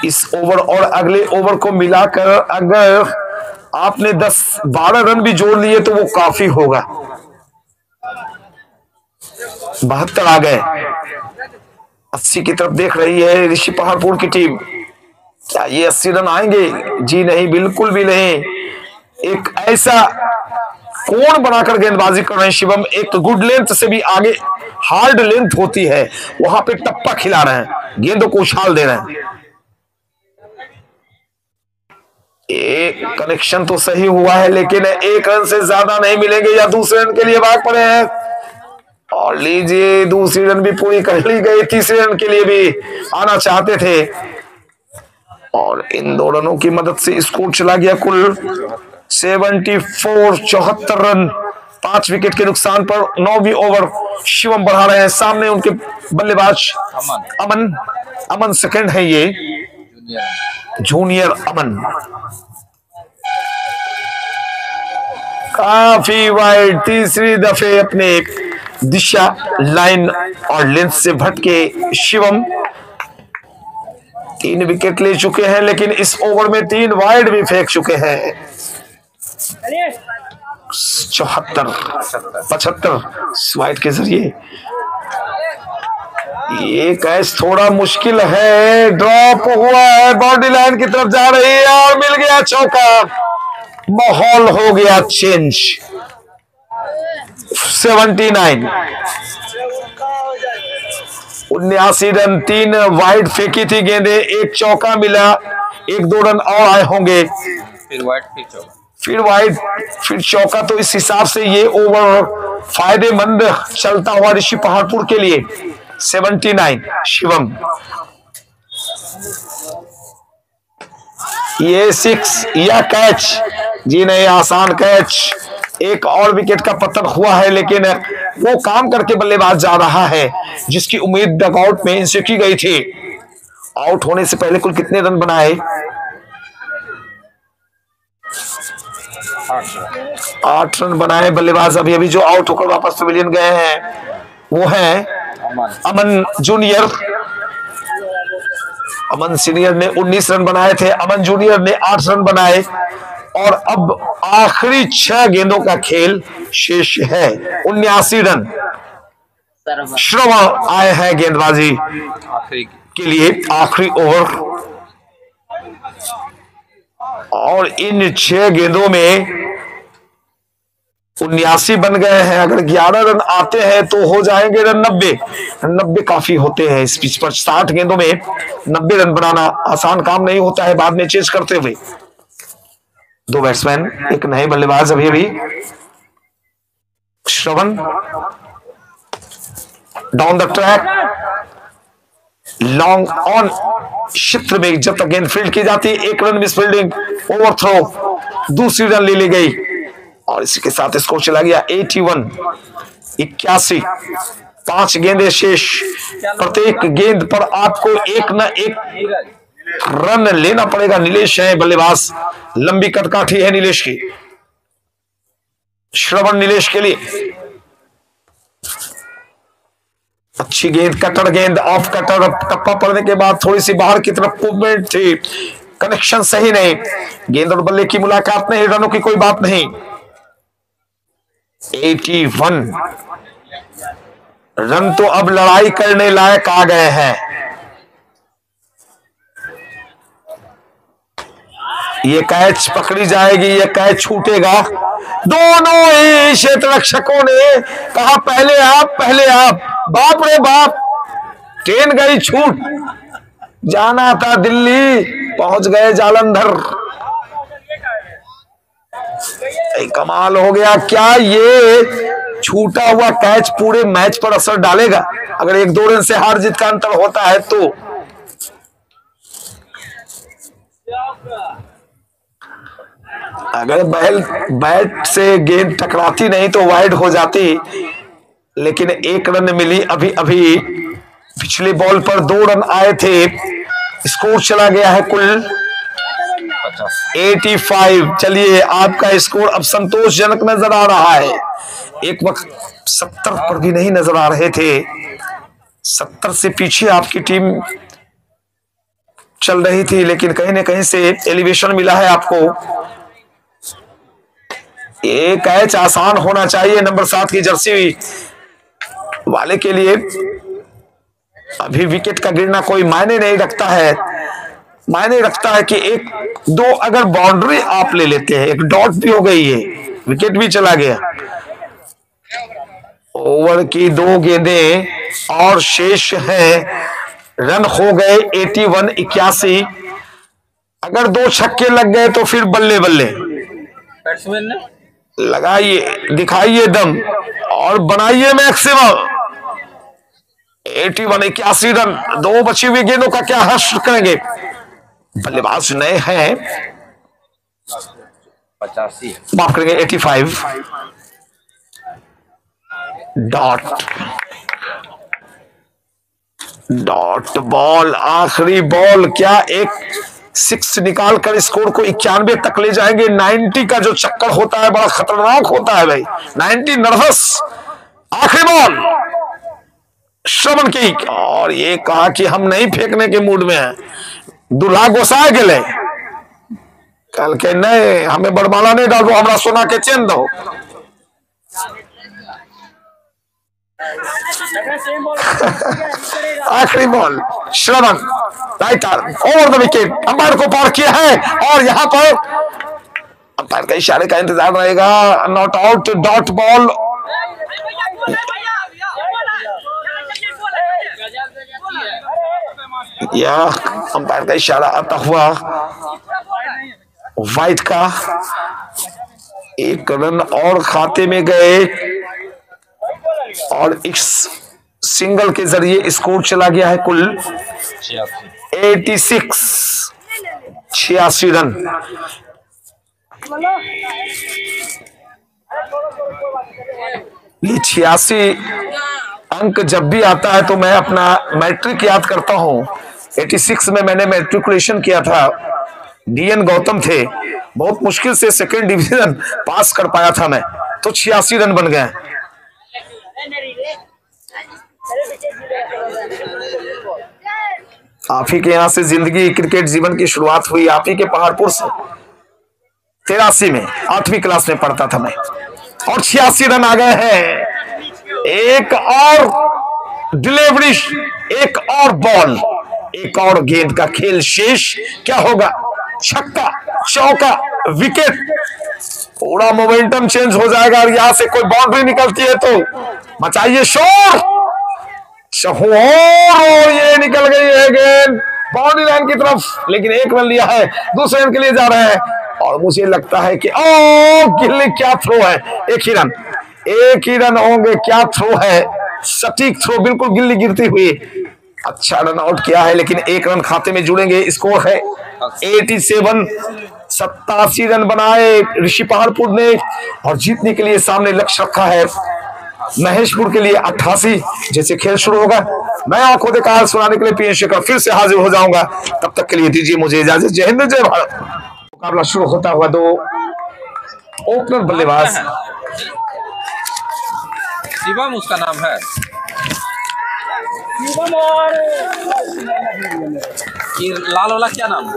इस ओवर और अगले ओवर को मिलाकर अगर आपने 10-12 रन भी जोड़ लिए तो वो काफी होगा। 72 आ गए। 80 की तरफ देख रही है ऋषि पहाड़पुर की टीम। क्या ये 80 रन आएंगे? जी नहीं, बिल्कुल भी नहीं। एक ऐसा कोण बनाकर गेंदबाजी कर रहे हैं शिवम, एक गुड लेंथ से भी आगे हार्ड लेंथ होती है, वहां पे टप्पा खिला रहे हैं, गेंदों को उछाल दे रहे हैं। एक कनेक्शन तो सही हुआ है, लेकिन 1 रन से ज्यादा नहीं मिलेंगे या दूसरे रन के लिए भाग पड़े हैं। और लीजिए, दूसरी रन भी पूरी कर ली गई, तीसरे रन के लिए भी आना चाहते थे और इन 2 रनों की मदद से स्कोर चला गया कुल 74 रन। 5 विकेट के नुकसान पर 9वीं ओवर शिवम बढ़ा रहे हैं। सामने उनके बल्लेबाज अमन सेकंड है, ये जूनियर अमन। काफी वाइड, तीसरी दफे अपने दिशा, लाइन और लेंथ से भटके शिवम 3 विकेट ले चुके हैं, लेकिन इस ओवर में 3 वाइड भी फेंक चुके हैं। 75 वाइड के जरिए। ये कैच थोड़ा मुश्किल है, ड्रॉप हुआ है, बॉडी लाइन की तरफ जा रही है और मिल गया चौका। माहौल हो गया चेंज। 79 79 रन, 3 वाइड फेंकी थी गेंदें, 1 चौका मिला, 1-2 रन और आए होंगे, फिर वाइड फिर चौका, फिर वाइड फिर चौका। तो इस हिसाब से ये ओवर फायदेमंद चलता हुआ ऋषि पहाड़पुर के लिए। 79 शिवम, ये 6 या कैच? जी नहीं, आसान कैच। एक और विकेट का पतन हुआ है, लेकिन वो काम करके बल्लेबाज जा रहा है जिसकी उम्मीद डगआउट में इनसे की गई थी। आउट होने से पहले कुल कितने रन बनाए? 8 रन बनाए बल्लेबाज। अभी अभी जो आउट होकर वापस पवेलियन गए हैं वो है अमन जूनियर। अमन सीनियर ने 19 रन बनाए थे, अमन जूनियर ने 8 रन बनाए और अब आखिरी 6 गेंदों का खेल शेष है। 79 रन। श्रवण आए हैं गेंदबाजी के लिए आखिरी ओवर और इन 6 गेंदों में 79 बन गए हैं। अगर 11 रन आते हैं तो हो जाएंगे रन 90। 90 काफी होते हैं इस पिच पर। 60 गेंदों में 90 रन बनाना आसान काम नहीं होता है बाद में चेज करते हुए। दो बैट्समैन, एक नए बल्लेबाज अभी अभी। Shravan down the track, long on क्षेत्र में जब तक गेंद फील्ड की जाती, 1 run miss fielding, over throw, दूसरी रन ले ली गई और इसी के साथ स्कोर चला गया 81। 5 गेंदें शेष। प्रत्येक गेंद पर आपको एक न एक रन लेना पड़ेगा। नीलेश है बल्लेबाज, लंबी कदकाठी है नीलेश की। श्रवण नीलेश के लिए अच्छी गेंद, कटर गेंद, ऑफ कटर। टप्पा पड़ने के बाद थोड़ी सी बाहर की तरफ मूवमेंट थी, कनेक्शन सही नहीं, गेंद और बल्ले की मुलाकात नहीं, रनों की कोई बात नहीं। 81 रन तो अब लड़ाई करने लायक आ गए हैं। ये कैच पकड़ी जाएगी, ये कैच छूटेगा। दोनों ही क्षेत्र रक्षकों ने कहा पहले आप, पहले आप। बाप रे बाप, ट्रेन गई छूट। जाना था दिल्ली, पहुंच गए जालंधर। कमाल हो गया। क्या ये छूटा हुआ कैच पूरे मैच पर असर डालेगा? अगर 1-2 रन से हार जीत का अंतर होता है तो अगर बैट से गेंद टकराती नहीं तो वाइड हो जाती, लेकिन 1 रन मिली अभी अभी। पिछले बॉल पर 2 रन आए थे। स्कोर चला गया है कुल 85। चलिए, आपका स्कोर अब संतोषजनक नजर आ रहा है। एक वक्त 70 पर भी नहीं नजर आ रहे थे। 70 से पीछे आपकी टीम चल रही थी, लेकिन कहीं ना कहीं से एलिवेशन मिला है आपको। ये कैच आसान होना चाहिए नंबर 7 की जर्सी वाले के लिए। अभी विकेट का गिरना कोई मायने नहीं रखता है। मायने रखता है कि 1-2 अगर बाउंड्री आप ले लेते हैं, एक डॉट भी हो गई है, विकेट भी चला गया। ओवर की 2 गेंदें और शेष हैं। रन हो गए 81। अगर 2 छक्के लग गए तो फिर बल्ले बल्ले। बैट्समैन ने लगाइए, दिखाइए दम और बनाइए मैक्सिमम। 81 रन। 2 बची हुई गेंदों का क्या हश्र करेंगे? बल्लेबाज नए हैं। 85 माफ करेंगे 85। डॉट बॉल, आखिरी बॉल। क्या एक 6 निकाल कर स्कोर को 91 तक ले जाएंगे? 90 का जो चक्कर होता है बड़ा खतरनाक होता है भाई। 90 नर्वस। आखिरी बॉल श्रवण की, और ये कहा कि हम नहीं फेंकने के मूड में हैं। दूल्हा गोसाए गेले, कल के नहीं हमें बड़माला नहीं डालो, हमरा सोना के चेन दो। आखिरी ball Shravan, right arm over the wicket, umpire को पार किया है और यहां पर अंपायर के इशारे का इंतजार रहेगा। Not out. Dot ball. या अंपायर का इशारा आता हुआ वाइट का। 1 रन और खाते में गए और इस सिंगल के जरिए स्कोर चला गया है कुल 86 रन। ये 86 अंक जब भी आता है तो मैं अपना मैट्रिक याद करता हूं। 86 में मैंने मैट्रिकुलेशन किया था। डीएन गौतम थे, बहुत मुश्किल से 2nd डिवीजन पास कर पाया था मैं, तो 86 रन बन गए। आप ही के यहां से जिंदगी क्रिकेट जीवन की शुरुआत हुई, आप ही के पहाड़पुर से। 83 में 8वीं क्लास में पढ़ता था मैं, और 86 रन आ गए हैं। एक और डिलीवरी, एक और बॉल, एक और गेंद का खेल शेष। क्या होगा? छक्का, चौका, विकेट। पूरा मोमेंटम चेंज हो जाएगा और यहां से कोई बाउंड्री निकलती है तो मचाइए शोर। और ये निकल गई है गेंद बाउंड्री लाइन की तरफ, लेकिन एक रन लिया है, दूसरे रन के लिए जा रहे हैं और मुझे लगता है कि गिल्ली क्या थ्रो है, एक ही रन होंगे, क्या थ्रो है, सटीक थ्रो, बिल्कुल गिल्ली गिरती हुई। अच्छा रन आउट किया है लेकिन एक रन खाते में जुड़ेंगे। स्कोर है 87, 87 रन बनाए ऋषि पहाड़पुर ने और जीतने के लिए सामने लक्ष्य रखा है महेशपुर के लिए 88। जैसे खेल शुरू होगा मैं आंखों देखा हाल सुनाने के लिए पीएन शेखर फिर से हाजिर हो जाऊंगा। तब तक के लिए दीजिए मुझे इजाजत। जय हिंद, जय भारत। मुकाबला शुरू होता हुआ दो ओपनर बल्लेबाज। शिवम उसका नाम है। ये लाल वाला क्या नाम है?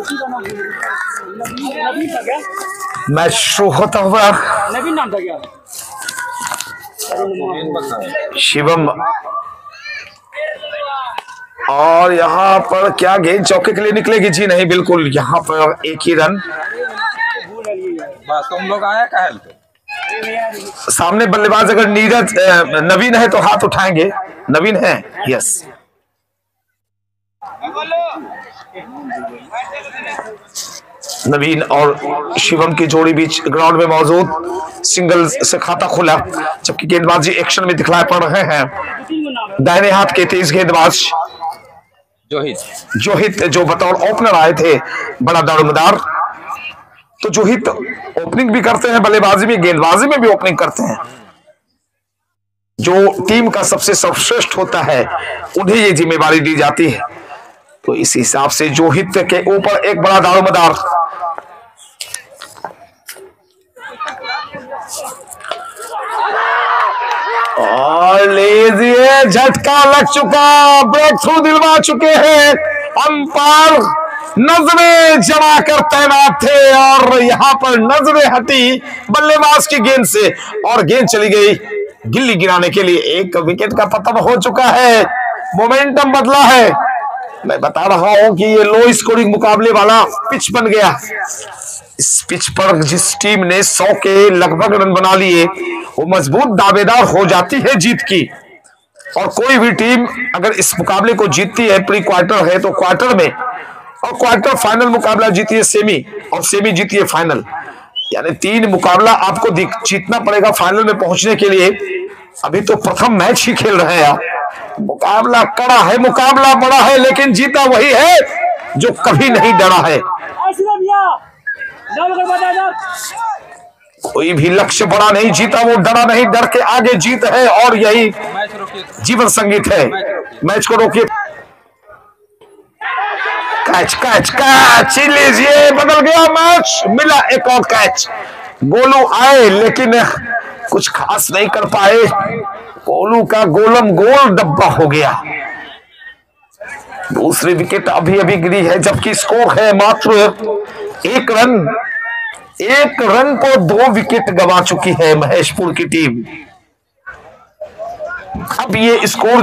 मैच शुरू होता हुआ नवीन नाम था क्या? शिवम और यहाँ पर क्या गेंद चौके के लिए निकलेगी? जी नहीं, बिल्कुल यहाँ पर एक ही रन। बस तुम लोग आया कहल पे। सामने बल्लेबाज अगर नीरज नवीन है तो हाथ उठाएंगे। नवीन है, यस। नवीन और शिवम की जोड़ी बीच ग्राउंड में मौजूद, सिंगल से खाता खुला, जबकि गेंदबाजी एक्शन में दिखलाए पड़ रहे हैं दाहिने हाथ के तेज गेंदबाज जोहित जो बतौर ओपनर आए थे, बड़ा दारोमदार। तो जोहित ओपनिंग भी करते हैं, बल्लेबाजी में गेंदबाजी में भी ओपनिंग करते हैं। जो टीम का सबसे सर्वश्रेष्ठ होता है उन्हें ये जिम्मेवारी दी जाती है। तो इस हिसाब से जोहित के ऊपर एक बड़ा दारोमदार। और लीजिए, झटका लग चुका, ब्रेक थ्रू दिलवा चुके हैं। अंपायर नजरें जमा कर तैनात थे और यहां पर नजरें हटी बल्लेबाज की गेंद से और गेंद चली गई गिल्ली गिराने के लिए। एक विकेट का पतन हो चुका है, मोमेंटम बदला है। मैं बता रहा हूं कि ये लो स्कोरिंग मुकाबले वाला पिच बन गया। इस पिच पर जिस टीम ने 100 के लगभग रन बना लिए वो मजबूत दावेदार हो जाती है जीत की। और कोई भी टीम अगर इस मुकाबले को जीतती है, प्री क्वार्टर है तो क्वार्टर में, और क्वार्टर फाइनल मुकाबला जीती है सेमी, और सेमी जीती है फाइनल, यानी 3 मुकाबला आपको जीतना पड़ेगा फाइनल में पहुंचने के लिए। अभी तो प्रथम मैच ही खेल रहे हैं। मुकाबला कड़ा है, मुकाबला बड़ा है, लेकिन जीता वही है जो कभी नहीं डरा है। कोई भी लक्ष्य बड़ा नहीं जीता वो डरा नहीं, डर के आगे जीत है और यही जीवन संगीत है। मैच को रोकिए। कैच कैच कैच, लीजिए, बदल गया मैच, मिला एक और कैच। गोलू आए लेकिन कुछ खास नहीं कर पाए। गोलू का गोलम गोल डब्बा हो गया। दूसरी विकेट अभी अभी गिरी है, जबकि स्कोर है मात्र 1 रन। 1 रन को 2 विकेट गंवा चुकी है महेशपुर की टीम। अब ये स्कोर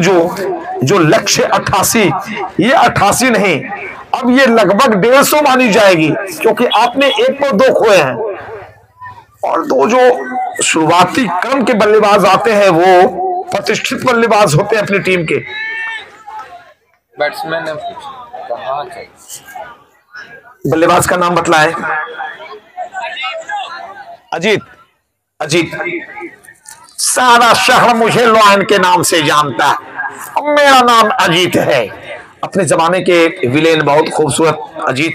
जो लक्ष्य 88, ये 88 नहीं, अब ये लगभग 150 मानी जाएगी, क्योंकि आपने 1 पर 2 खोए हैं। और 2 जो शुरुआती क्रम के बल्लेबाज आते हैं वो प्रतिष्ठित बल्लेबाज होते हैं अपनी टीम के। बैट्समैन ने बल्लेबाज का नाम बतलाएं। अजीत। अजीत, सारा शहर मुझे लॉयन के नाम से जानता है, मेरा नाम अजीत है। अपने जमाने के विलेन, बहुत खूबसूरत Ajit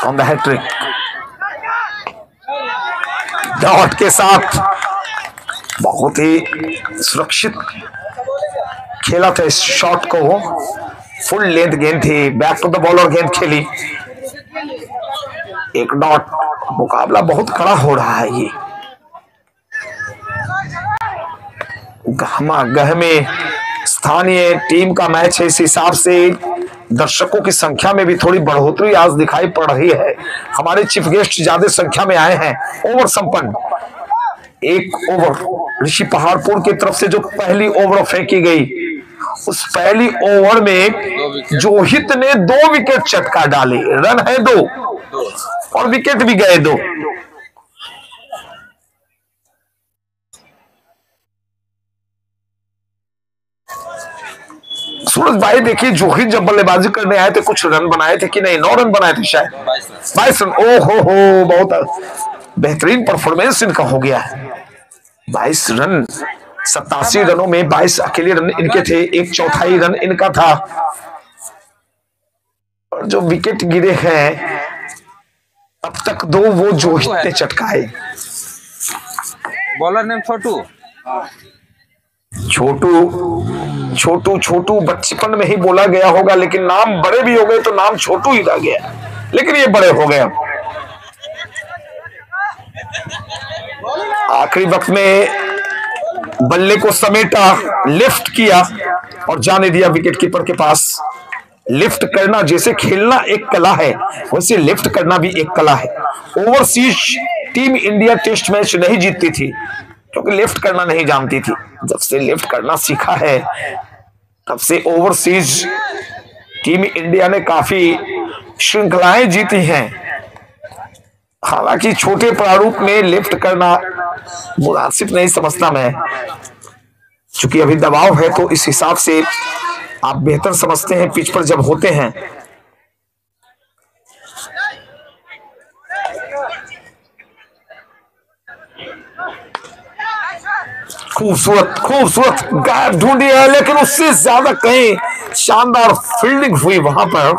on the hat trick, dot के साथ बहुत ही सुरक्षित खेला था इस शॉट को। फुल लेंथ गेंद थी, बैक टू द बॉलर गेंद खेली, एक डॉट। मुकाबला बहुत कड़ा हो रहा है। ये गहमा गहमे स्थानीय टीम का मैच है, इस हिसाब से दर्शकों की संख्या में भी थोड़ी बढ़ोतरी आज दिखाई पड़ रही है। हमारे चीफ गेस्ट ज्यादा संख्या में आए हैं। ओवर संपन्न, 1 ओवर ऋषि पहाड़पुर की तरफ से जो पहली ओवर फेंकी गई, उस पहली ओवर में जोहित ने 2 विकेट चटका डाले। रन है 2, और विकेट भी गए 2। सूरज भाई देखिए, जोहित जब बल्लेबाजी करने आए थे कुछ रन बनाए थे कि नहीं? 9 रन बनाए थे शायद, 22 रन। ओ हो, बहुत बेहतरीन परफॉर्मेंस इनका हो गया है। 22 रन, 87 रनों में 22 अकेले रन इनके थे, 1/4 रन इनका था। और जो विकेट गिरे हैं अब तक 2 वो जोहित ने चटकाए। बॉलर नेम छोटू। छोटू बचपन में ही बोला गया होगा, लेकिन नाम बड़े भी हो गए तो नाम छोटू ही रह गया, लेकिन ये बड़े हो गए। आखिरी वक्त में बल्ले को समेटा, लिफ्ट किया और जाने दिया विकेट कीपर के पास। लिफ्ट करना, जैसे खेलना एक कला है वैसे लिफ्ट करना भी एक कला है। Overseas team India test match नहीं जीतती थी क्योंकि लिफ्ट करना नहीं जानती थी। जब से लिफ्ट करना सीखा है तब से ओवरसीज टीम इंडिया ने काफी श्रृंखलाएं जीती हैं। हालांकि छोटे प्रारूप में लिफ्ट करना मुनासिब नहीं समझता मैं, क्योंकि अभी दबाव है तो इस हिसाब से आप बेहतर समझते हैं पिच पर जब होते हैं। खूबसूरत गैप ढूंढी है, लेकिन उससे ज्यादा कहीं शानदार फील्डिंग हुई। वहां पर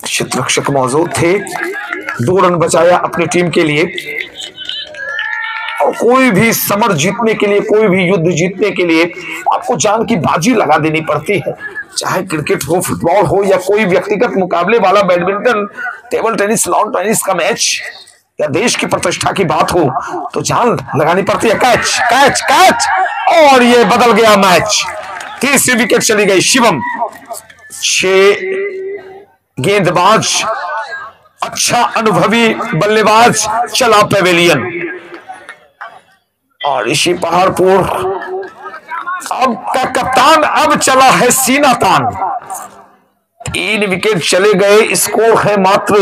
क्षेत्ररक्षक मौजूद थे, 2 रन बचाया अपनी टीम के लिए। और कोई भी समर जीतने के लिए, कोई भी युद्ध जीतने के लिए आपको जान की बाजी लगा देनी पड़ती है, चाहे क्रिकेट हो, फुटबॉल हो या कोई व्यक्तिगत मुकाबले वाला badminton, table tennis, lawn tennis का मैच या देश की प्रतिष्ठा की बात हो तो जान लगानी पड़ती है। कैच कैच कैच, और ये बदल गया मैच। 30वीं विकेट चली गई। शिवम 6 गेंदबाज, अच्छा अनुभवी बल्लेबाज चला पेवेलियन। और ऋषि पहाड़पुर अब का कप्तान अब चला है सीना तान। 3 विकेट चले गए, स्कोर है मात्र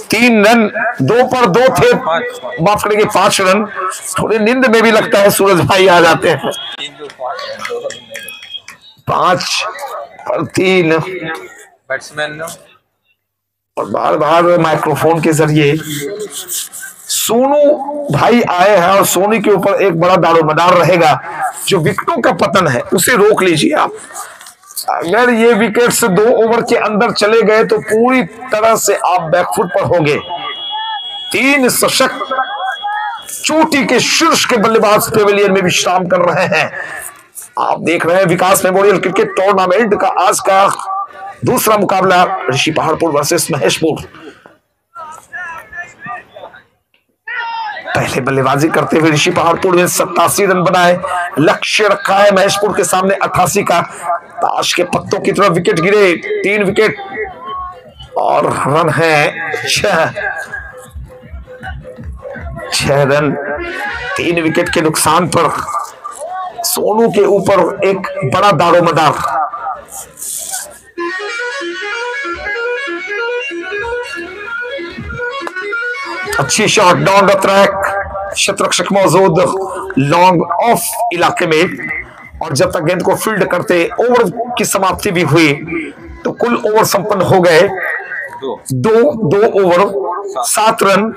3 रन। 2 पर 2 थे, माफ करेंगे 5 रन। थोड़े नींद में भी लगता है सूरज भाई आ जाते हैं। 5 पर 3 बैट्समैन और बार बार माइक्रोफोन के जरिए सोनू भाई आए हैं और सोनू के ऊपर एक बड़ा दारोमदार रहेगा। जो विकेटों का पतन है उसे रोक लीजिए आप। अगर ये विकेट्स 2 ओवर के अंदर चले गए तो पूरी तरह से आप बैकफुट पर होंगे। 3 सशक्त चोटी के शीर्ष के बल्लेबाज पेवेलियन में विश्राम कर रहे हैं। आप देख रहे हैं विकास मेमोरियल क्रिकेट टूर्नामेंट का आज का दूसरा मुकाबला ऋषि पहाड़पुर वर्सेस महेशपुर। पहले बल्लेबाजी करते हुए ऋषि पहाड़पुर ने 87 रन बनाए। लक्ष्य रखा है महेशपुर के सामने 88 का। ताश के पत्तों की तरफ विकेट गिरे, 3 विकेट और रन है 6 रन। 3 विकेट के नुकसान पर सोनू के ऊपर एक बड़ा दारोमदार। अच्छी शॉट डाउन द ट्रैक, क्षेत्ररक्षक मौजूद लॉन्ग ऑफ इलाके में। और जब तक गेंद को फील्ड करते ओवर की समाप्ति भी हुई तो कुल ओवर संपन्न हो गए 2 ओवर 7 रन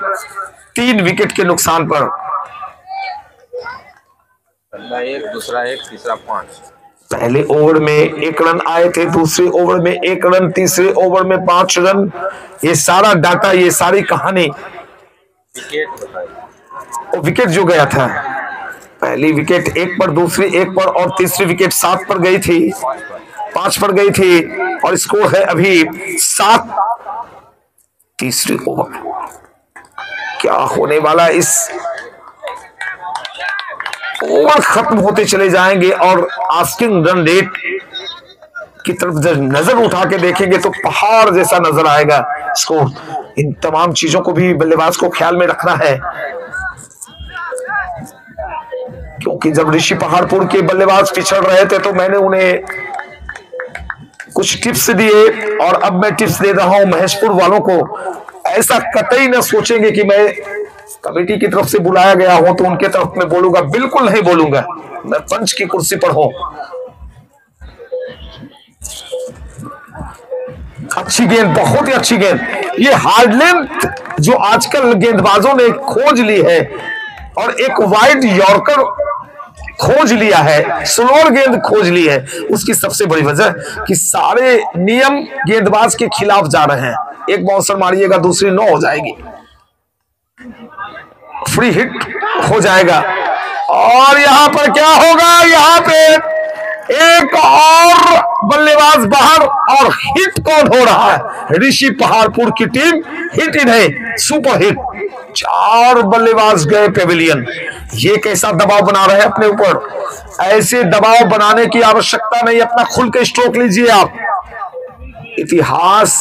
3 विकेट के नुकसान पर। पहला 1, दूसरा 1, तीसरा 5। पहले ओवर में 1 रन आए थे, दूसरे ओवर में 1 रन, तीसरे ओवर में 5 रन। ये सारा डाटा, ये सारी कहानी विकेट जो गया था। पहली विकेट 1 पर, दूसरी 1 पर और तीसरी विकेट 7 पर गई थी, 5 पर गई थी। और स्कोर है अभी 7। तीसरी ओवर क्या होने वाला, इस ओवर खत्म होते चले जाएंगे और आस्किंग रन रेट की तरफ जब नजर उठा के देखेंगे तो पहाड़ जैसा नजर आएगा स्कोर। इन तमाम चीजों को भी बल्लेबाज को ख्याल में रखना है, क्योंकि जब ऋषि पहाड़पुर के बल्लेबाज पिछड़ रहे थे तो मैंने उन्हें कुछ टिप्स दिए और अब मैं टिप्स दे रहा हूं महेशपुर वालों को। ऐसा कतई न सोचेंगे कि मैं कमेटी की तरफ से बुलाया गया हूं तो उनके तरफ में बोलूंगा, बिल्कुल नहीं बोलूंगा। मैं पंच की कुर्सी पर हूं। अच्छी गेंद, बहुत ही अच्छी गेंद। ये हार्ड लेंथ जो आजकल गेंदबाजों ने खोज ली है और एक वाइड यॉर्कर खोज लिया है, स्लोअर गेंद खोज ली है, उसकी सबसे बड़ी वजह कि सारे नियम गेंदबाज के खिलाफ जा रहे हैं। एक बाउंसर मारिएगा, दूसरी 9 हो जाएगी, फ्री हिट हो जाएगा। और यहां पर क्या होगा, यहां पे एक और बल्लेबाज बाहर और हिट कौन हो रहा है? ऋषि पहाड़पुर की टीम हिट इन है, सुपर हिट। 4 बल्लेबाज गए पेविलियन। ये कैसा दबाव बना रहे हैं अपने ऊपर? ऐसे दबाव बनाने की आवश्यकता नहीं, अपना खुल के स्ट्रोक लीजिए आप। इतिहास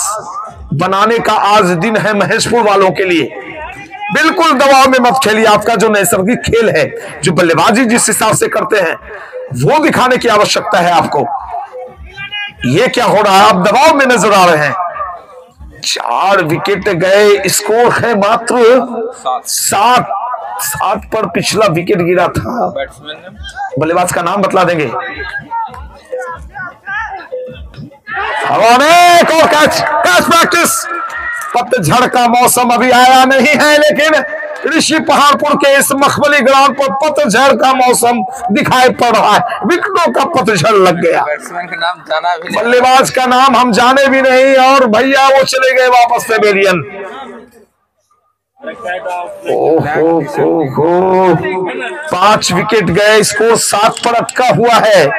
बनाने का आज दिन है महेशपुर वालों के लिए। बिल्कुल दबाव में मत खेलिए। आपका जो नैसर्गिक खेल है, जो बल्लेबाजी जिस हिसाब से करते हैं, वो दिखाने की आवश्यकता है आपको। ये क्या हो रहा है? आप दबाव में नजर आ रहे हैं। 4 विकेट गए, स्कोर है मात्र 7 पर पिछला विकेट गिरा था। बल्लेबाज का नाम बतला देंगे। एक और कैच प्रैक्टिस। पतझड़ का मौसम अभी आया नहीं है, लेकिन ऋषि पहाड़पुर के इस मखमली ग्राउंड पर पतझड़ का मौसम दिखाई पड़ रहा है। विकेटों का पतझड़ लग गया। बैट्समैन का नाम जाना भी नहीं, बल्लेबाज का नाम हम जाने भी नहीं, और भैया वो चले गए वापस पेविलियन। ओहो 5 विकेट गए, स्कोर 7 पर अटका हुआ है।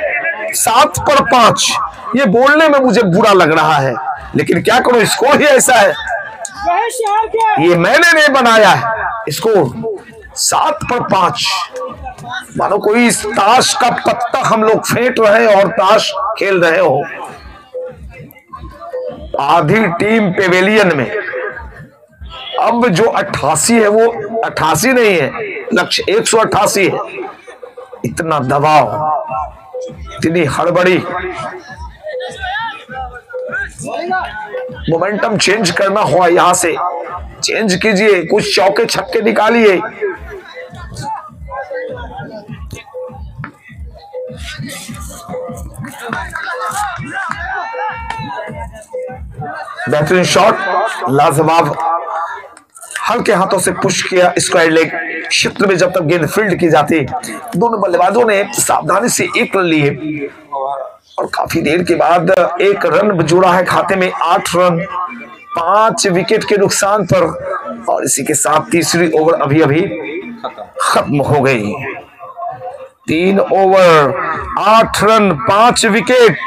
7 पर 5। ये बोलने में मुझे बुरा लग रहा है, लेकिन क्या करो, स्कोर ही ऐसा है। ये मैंने नहीं बनाया है स्कोर। 7 पर 5। मानो कोई ताश का पत्ता हम लोग फेंट रहे और ताश खेल रहे हो। आधी टीम पेविलियन में। अब जो 88 है वो 88 नहीं है, लक्ष्य 188 है। इतना दबाव, इतनी हड़बड़ी। मोमेंटम चेंज करना हुआ, यहां से चेंज कीजिए, कुछ चौके छक्के निकालिए। बेहतरीन शॉट, लाजवाब। हल्के हाथों से पुश किया स्क्वायर लेग क्षेत्र में। जब तक गेंद फील्ड की जाती, दोनों बल्लेबाजों ने सावधानी से 1 रन लिए और काफी देर के बाद 1 रन जोड़ा है खाते में। 8 रन 5 विकेट के नुकसान पर, और इसी के साथ तीसरी ओवर अभी खत्म हो गई। 3 ओवर 8 रन 5 विकेट।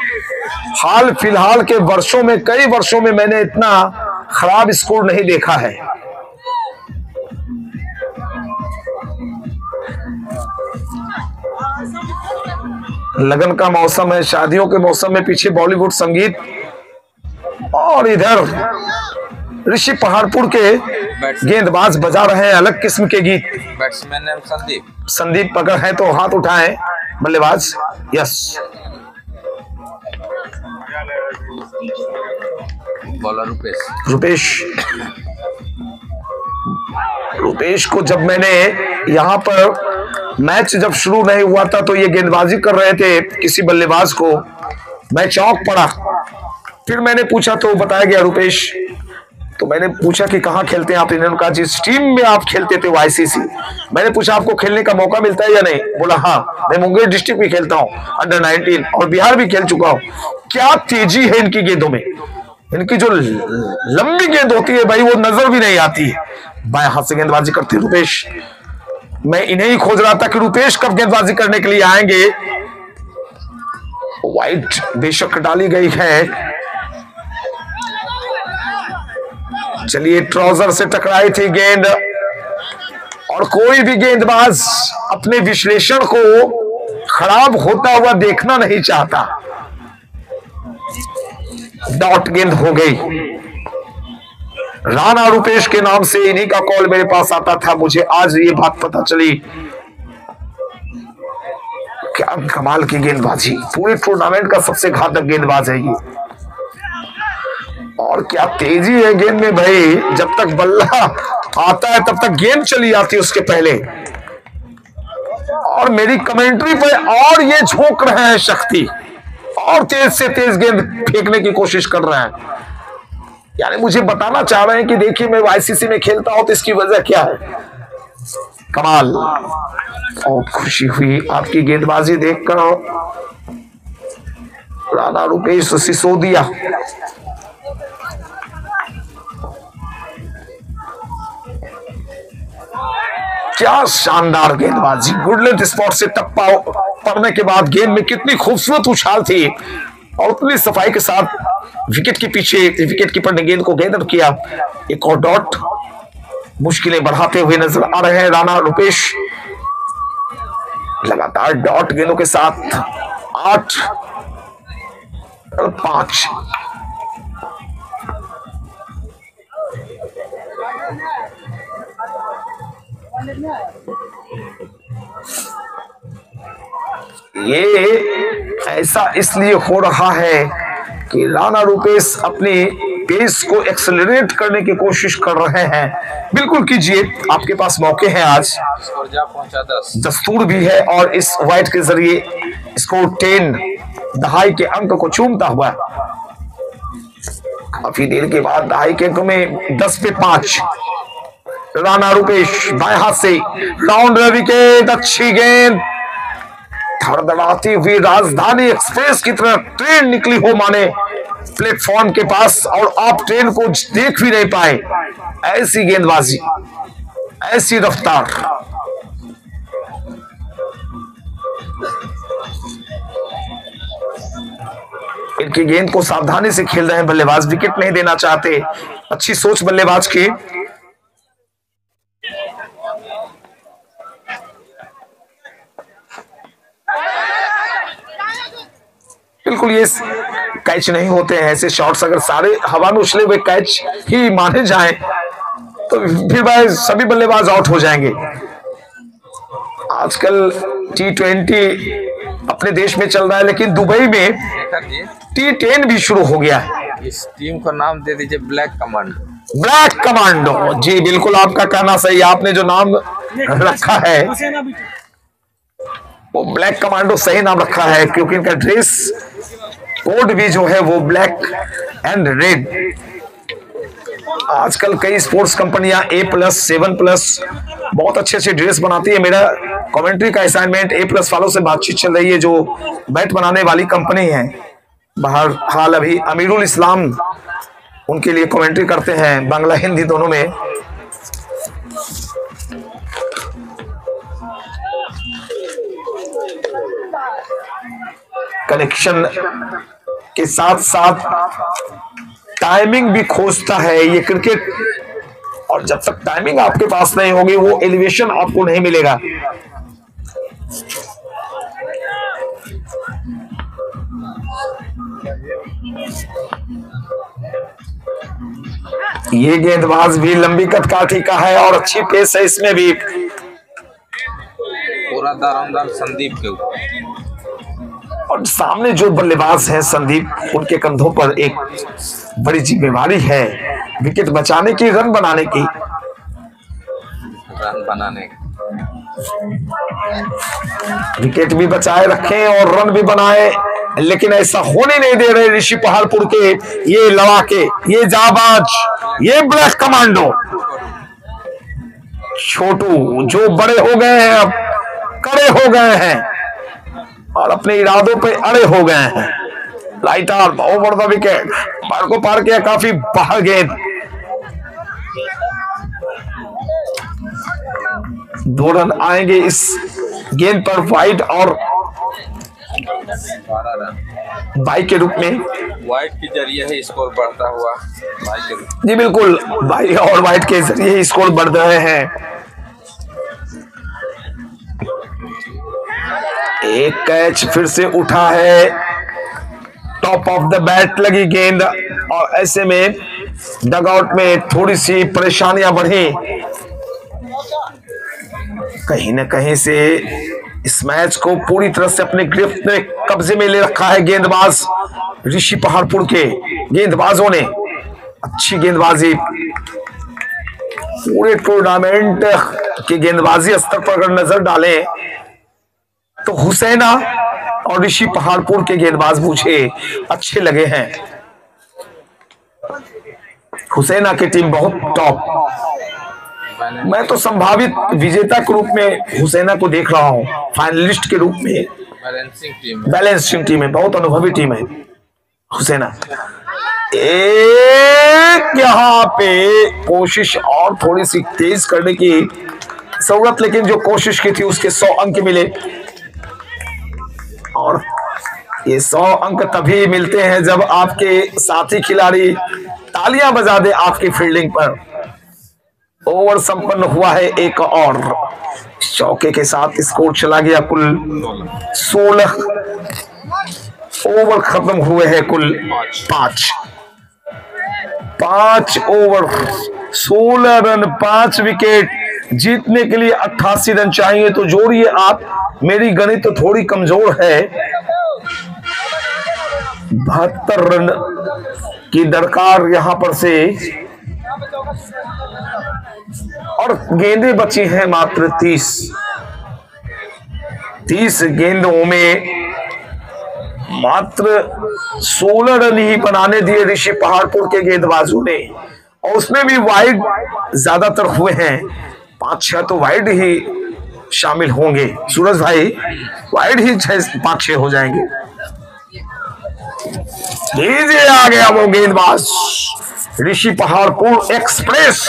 हाल फिलहाल के वर्षों में, कई वर्षों में मैंने इतना खराब स्कोर नहीं देखा है। लगन का मौसम है, शादियों के मौसम में पीछे बॉलीवुड संगीत, और इधर ऋषि पहाड़पुर के गेंदबाज बजा रहे हैं अलग किस्म के गीत। बैट्समैन नाम संदीप अगर है तो हाथ उठाएं। बल्लेबाज यस, बॉलर रुपेश को जब मैंने यहाँ पर मैच जब शुरू नहीं हुआ था तो ये गेंदबाजी कर रहे थे किसी बल्लेबाज को, मैं चौंक पड़ा। फिर मैंने पूछा तो बताया गया रुपेश। तो मैंने पूछा कि कहाँ खेलते हैं आप? इन्होंने कहा जिस टीम में आप खेलते थे वो ICC। मैंने पूछा आपको खेलने का मौका मिलता है या नहीं? बोला हाँ, मैं मुंगेर डिस्ट्रिक्ट में खेलता हूँ, अंडर 19, और बिहार भी खेल चुका हूँ। क्या तेजी है इनकी गेंदों में। इनकी जो लंबी गेंद होती है भाई, वो नजर भी नहीं आती है। बाएं हाथ से गेंदबाजी करते रुपेश। मैं इन्हें ही खोज रहा था कि रुपेश कब गेंदबाजी करने के लिए आएंगे। वाइड बेशक डाली गई है। चलिए, ट्राउजर से टकराई थी गेंद, और कोई भी गेंदबाज अपने विश्लेषण को खराब होता हुआ देखना नहीं चाहता। डॉट गेंद हो गई। राणा रुपेश के नाम से इन्हीं का कॉल मेरे पास आता था। मुझे आज ये बात पता चली। क्या कमाल की गेंदबाजी, पूरे टूर्नामेंट का सबसे घातक गेंदबाज है ये। और और क्या तेजी है गेंद में भाई, जब तक बल्ला आता है तब तक गेंद चली जाती है उसके पहले। और मेरी कमेंट्री पे और ये झोंक रहे हैं शक्ति, और तेज से तेज गेंद फेंकने की कोशिश कर रहे हैं। यानी मुझे बताना चाह रहे हैं कि देखिए मैं आईसीसी में खेलता हूं तो इसकी वजह क्या है। कमाल, और खुशी हुई आपकी गेंदबाजी देखकर। राणा रुपेश सिसोदिया क्या शानदार गेंदबाजी, गुड लेंथ स्पॉट से टप्पा पड़ने के बाद गेंद में कितनी खूबसूरत उछाल थी और उतनी सफाई के साथ विकेट के पीछे विकेट कीपर ने गेंद को गैदर किया। एक और डॉट, मुश्किलें बढ़ाते हुए नजर आ रहे हैं राणा रुपेश। लगातार डॉट गेंदों के साथ 8 और 5। ये ऐसा इसलिए हो रहा है कि राणा रुपेश अपने पेस को एक्सेलरेट करने की कोशिश कर रहे हैं। बिल्कुल कीजिए, आपके पास मौके हैं आज। स्कोर जा पहुंचा 10। दस्तूर भी है और इस वाइट के जरिए स्कोर 10 दहाई के अंक को चूमता हुआ काफी देर के बाद दहाई के अंक में 10 पे 5। राणा रुपेश बाएं हाथ से राउंड विकेट, अच्छी गेंद, धड़धड़ाती हुई राजधानी एक्सप्रेस की तरह ट्रेन निकली हो माने प्लेटफॉर्म के पास, और आप ट्रेन को देख भी नहीं पाए। ऐसी गेंदबाजी, ऐसी रफ्तार। इनकी गेंद को सावधानी से खेल रहे हैं बल्लेबाज, विकेट नहीं देना चाहते। अच्छी सोच बल्लेबाज की। बिल्कुल ये कैच नहीं होते हैं ऐसे शॉट्स, अगर सारे हवा में उछले हुए कैच ही माने जाएं तो फिर भाई सभी बल्लेबाज आउट हो जाएंगे। आजकल T20 अपने देश में चल रहा है, लेकिन दुबई में T10 भी शुरू हो गया है। इस टीम का नाम दे दीजिए ब्लैक कमांडो। ब्लैक कमांडो, जी बिल्कुल आपका कहना सही। आपने जो नाम रखा है वो ब्लैक कमांडो सही नाम रखा है, क्योंकि इनका ड्रेस कोड भी जो है वो ब्लैक एंड रेड। आजकल कई स्पोर्ट्स कंपनियां A+, 7+ बहुत अच्छे अच्छे ड्रेस बनाती है। मेरा कमेंट्री का असाइनमेंट A+ वालों से बातचीत चल रही है, जो बैट बनाने वाली कंपनी है। बहरहाल अभी अमीरुल इस्लाम उनके लिए कमेंट्री करते हैं, बांग्ला हिंदी दोनों में। कनेक्शन के साथ साथ टाइमिंग भी खोजता है ये क्रिकेट, और जब तक टाइमिंग आपके पास नहीं होगी वो एलिवेशन आपको नहीं मिलेगा। ये गेंदबाज भी लंबी कद काठी का है और अच्छी पेस है इसमें भी। पूरा दारोमदार संदीप के ऊपर, और सामने जो बल्लेबाज हैं संदीप, उनके कंधों पर एक बड़ी जिम्मेवारी है विकेट बचाने की, रन बनाने की। रन बनाने विकेट भी बचाए रखें और रन भी बनाए, लेकिन ऐसा होने नहीं दे रहे ऋषि पहाड़पुर के ये लड़ाके, ये जाबाज, ये ब्लैक कमांडो। छोटू जो बड़े हो गए हैं, अब कड़े हो गए हैं और अपने इरादों पे अड़े हो गए हैं। Light arm over the wicket, बार को पार किया, काफी बाहर गेंद। 2 रन आएंगे इस गेंद पर वाइड और बाई के रूप में। वाइट के जरिए ही स्कोर बढ़ता हुआ बाई के रूप। जी बिल्कुल, बाई और वाइड के जरिए स्कोर बढ़ रहे हैं। एक कैच फिर से उठा है, टॉप ऑफ द बैट लगी गेंद, और ऐसे में डगआउट में थोड़ी सी परेशानियां बढ़ी। कहीं न कहीं से इस मैच को पूरी तरह से अपने गिरफ्त में कब्जे में ले रखा है गेंदबाज ऋषि पहाड़पुर के गेंदबाजों ने। अच्छी गेंदबाजी। पूरे टूर्नामेंट की गेंदबाजी स्तर पर अगर नजर डालें तो हुसैना और ऋषि पहाड़पुर के गेंदबाज मुझे अच्छे लगे हैं। हुसैना की टीम बहुत टॉप। मैं तो संभावित विजेता के रूप में हुसैना को देख रहा हूं, फाइनलिस्ट के रूप में। बैलेंसिंग टीम है, बहुत अनुभवी टीम है हुसैना। एक यहां पे कोशिश और थोड़ी सी तेज करने की जरूरत, लेकिन जो कोशिश की थी उसके 100 अंक मिले। और ये 100 अंक तभी मिलते हैं जब आपके साथी खिलाड़ी तालियां बजा दे आपकी फील्डिंग पर। ओवर संपन्न हुआ है एक और चौके के साथ स्कोर चला गया कुल 16 ओवर खत्म हुए हैं कुल 5 ओवर 16 रन 5 विकेट। जीतने के लिए 88 रन चाहिए, तो जोड़िए आप, मेरी गणित तो थोड़ी कमजोर है। 72 रन की दरकार यहां पर से, और गेंदें बची हैं मात्र 30 गेंदों में मात्र 16 रन ही बनाने दिए ऋषि पहाड़पुर के गेंदबाजों ने, और उसमें भी वाइड ज्यादातर हुए हैं। 5-6 तो वाइड ही शामिल होंगे सूरज भाई, वाइड ही 5-6 हो जाएंगे। लीजिए आ गया वो गेंदबाज ऋषि पहाड़पुर एक्सप्रेस,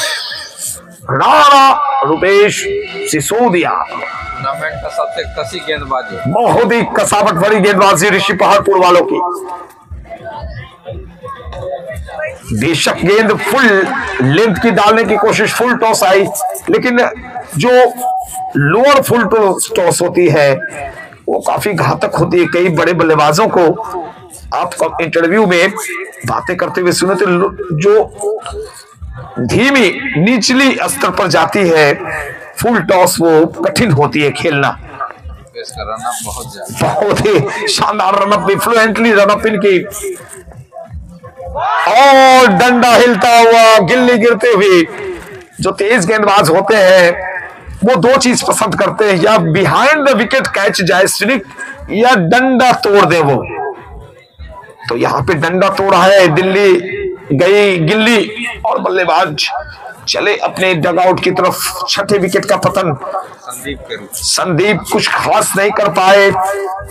राणा रुपेश सिसोदिया। टूर्नामेंट का सबसे कसी गेंदबाज है, बहुत ही कसावट भरी गेंदबाजी ऋषि पहाड़पुर वालों की। बेशक गेंद फुल लेंथ की डालने की कोशिश, फुल टॉस आई, लेकिन जो लोअर फुल टॉस होती है वो काफी घातक होती है। कई बड़े बल्लेबाजों को आप इंटरव्यू में बातें करते हुए सुने, तो जो धीमी निचली स्तर पर जाती है फुल टॉस, वो कठिन होती है खेलना। रनअप बहुत ही शानदार रनअप, फ्लुएंटली रनअप इनकी, और डंडा हिलता हुआ, गिल्ली गिरते हुए। जो तेज गेंदबाज होते हैं वो 2 चीज पसंद करते हैं, या बिहाइंड द विकेट कैच जाए स्ट्रिक, या डंडा तोड़ दे वो। तो यहां पे डंडा तोड़ा है, दिल्ली गई गिल्ली, और बल्लेबाज चले अपने डगआउट की तरफ। 6ठे विकेट का पतन। संदीप कुछ खास नहीं कर पाए,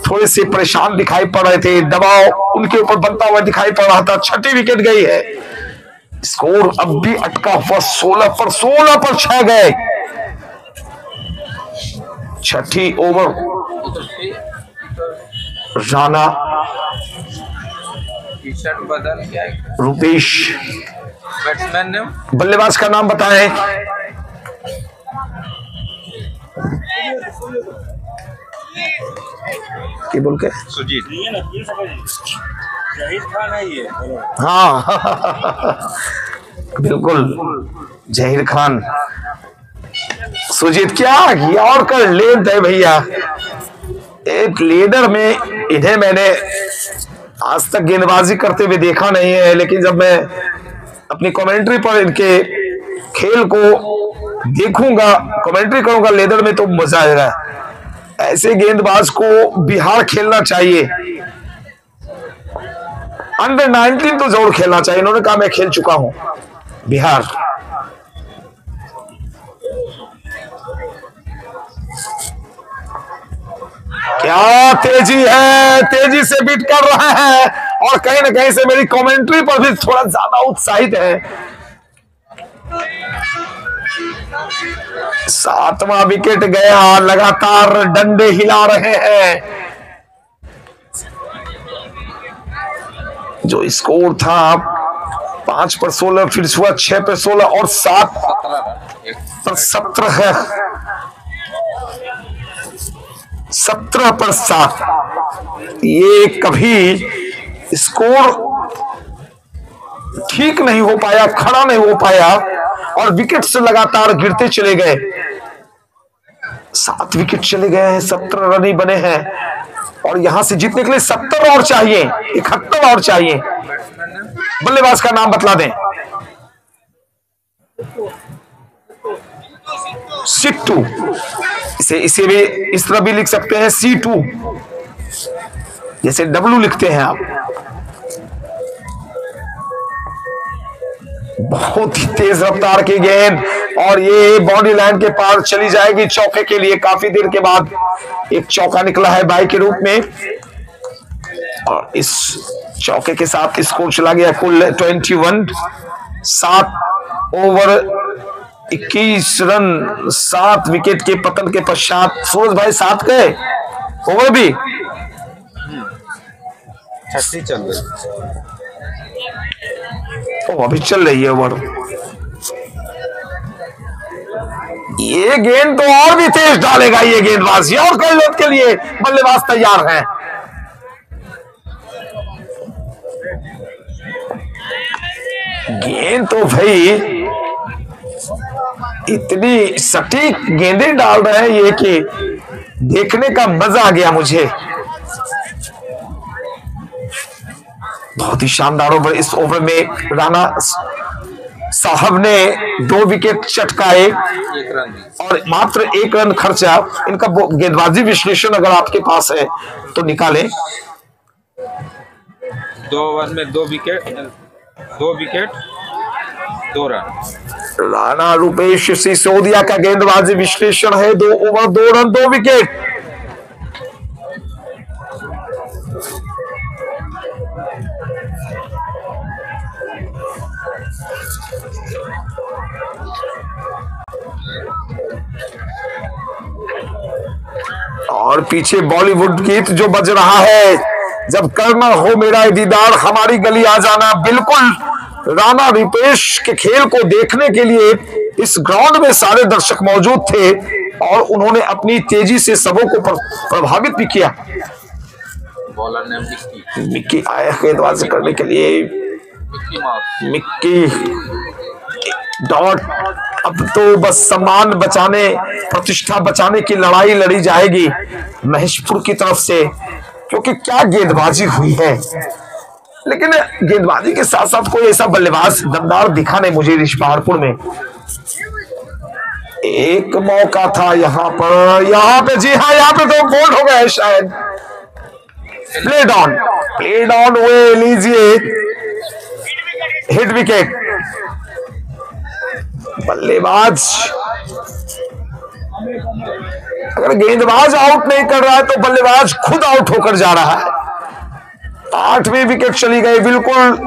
थोड़े से परेशान दिखाई पड़ रहे थे, दबाव उनके ऊपर बनता हुआ दिखाई पड़ रहा था। 6ठी विकेट गई है, स्कोर अब भी अटका हुआ 16 पर 6 गए। 6ठी ओवर राणा टी-शर्ट बदल गया, रुपेश बैट्समैन ने बल्लेबाज का नाम बताएं। क्या बोल के? सुजीत। जहीर खान है ये। हाँ बिल्कुल जहीर खान। सुजीत क्या और कर लेंथ है भैया, एक लीडर में इन्हें मैंने आज तक गेंदबाजी करते हुए देखा नहीं है, लेकिन जब मैं अपनी कमेंट्री पर इनके खेल को देखूंगा, कमेंट्री करूंगा लेदर में, तो मजा आएगा। ऐसे गेंदबाज को बिहार खेलना चाहिए, अंडर 19 तो जरूर खेलना चाहिए। इन्होंने कहा मैं खेल चुका हूं बिहार। क्या तेजी है, तेजी से बीट कर रहा है, और कहीं ना कहीं से मेरी कमेंट्री पर भी थोड़ा ज्यादा उत्साहित है। 7वां विकेट गया, लगातार डंडे हिला रहे हैं। जो स्कोर था 5 पर 16, फिर हुआ 6 पर 16 और 7 पर 17 है। 17 पर 7, ये कभी स्कोर ठीक नहीं हो पाया, खड़ा नहीं हो पाया, और विकेट से लगातार गिरते चले गए। 7 विकेट चले गए हैं, 17 रन ही बने हैं, और यहां से जीतने के लिए 70 और चाहिए, 71 और चाहिए। बल्लेबाज का नाम बतला दें। सिट्टू, इसे भी इस तरह भी लिख सकते हैं C2, जैसे W लिखते हैं आप। बहुत ही तेज रफ्तार की गेंद और ये बाउंड्री लाइन के पार चली जाएगी चौके के लिए। काफी देर के बाद एक चौका निकला है बाई के रूप में और इस चौके के साथ स्कोर चला गया कुल 21। 7 ओवर 21 रन 7 विकेट के पतन के पश्चात। सूरज भाई 7 गए ओवर भी 30 चल रही। अभी चल रही है ओवर। ये गेंद तो और भी तेज डालेगा ये गेंदबाज, और कई लोग के लिए बल्लेबाज तैयार हैं। गेंद तो भाई इतनी सटीक गेंदें डाल रहे हैं ये कि देखने का मजा आ गया मुझे। बहुत ही शानदार ओवर। इस ओवर में राणा साहब ने 2 विकेट चटकाए 1 रन और मात्र 1 रन खर्चा। इनका गेंदबाजी विश्लेषण अगर आपके पास है तो निकालें। 2 ओवर में 2 विकेट 2 रन। राणा रुपेश सिसोदिया का गेंदबाजी विश्लेषण है 2 ओवर 2 रन 2 विकेट। और पीछे बॉलीवुड गीत जो बज रहा है, जब करना हो मेरा दीदार हमारी गली आ जाना। बिल्कुल राणा रुपेश के खेल को देखने के लिए इस ग्राउंड में सारे दर्शक मौजूद थे और उन्होंने अपनी तेजी से सबों को प्रभावित भी किया। बॉलर ने मिक्की आया गेंदबाजी करने के लिए। Mickey dot. अब तो बस सम्मान बचाने, प्रतिष्ठा बचाने की लड़ाई लड़ी जाएगी महेशपुर की तरफ से, क्योंकि क्या गेंदबाजी हुई है। लेकिन गेंदबाजी के साथ साथ कोई ऐसा बल्लेबाज दमदार दिखा नहीं मुझे ऋषभारपुर में। एक मौका था यहाँ पे जी हाँ, यहाँ पे तो बोल्ड हो गया शायद। प्लेड ऑन हुए, लीजिए हिट विकेट। बल्लेबाज अगर गेंदबाज आउट नहीं कर रहा है तो बल्लेबाज खुद आउट होकर जा रहा है। 8वीं विकेट चली गई। बिल्कुल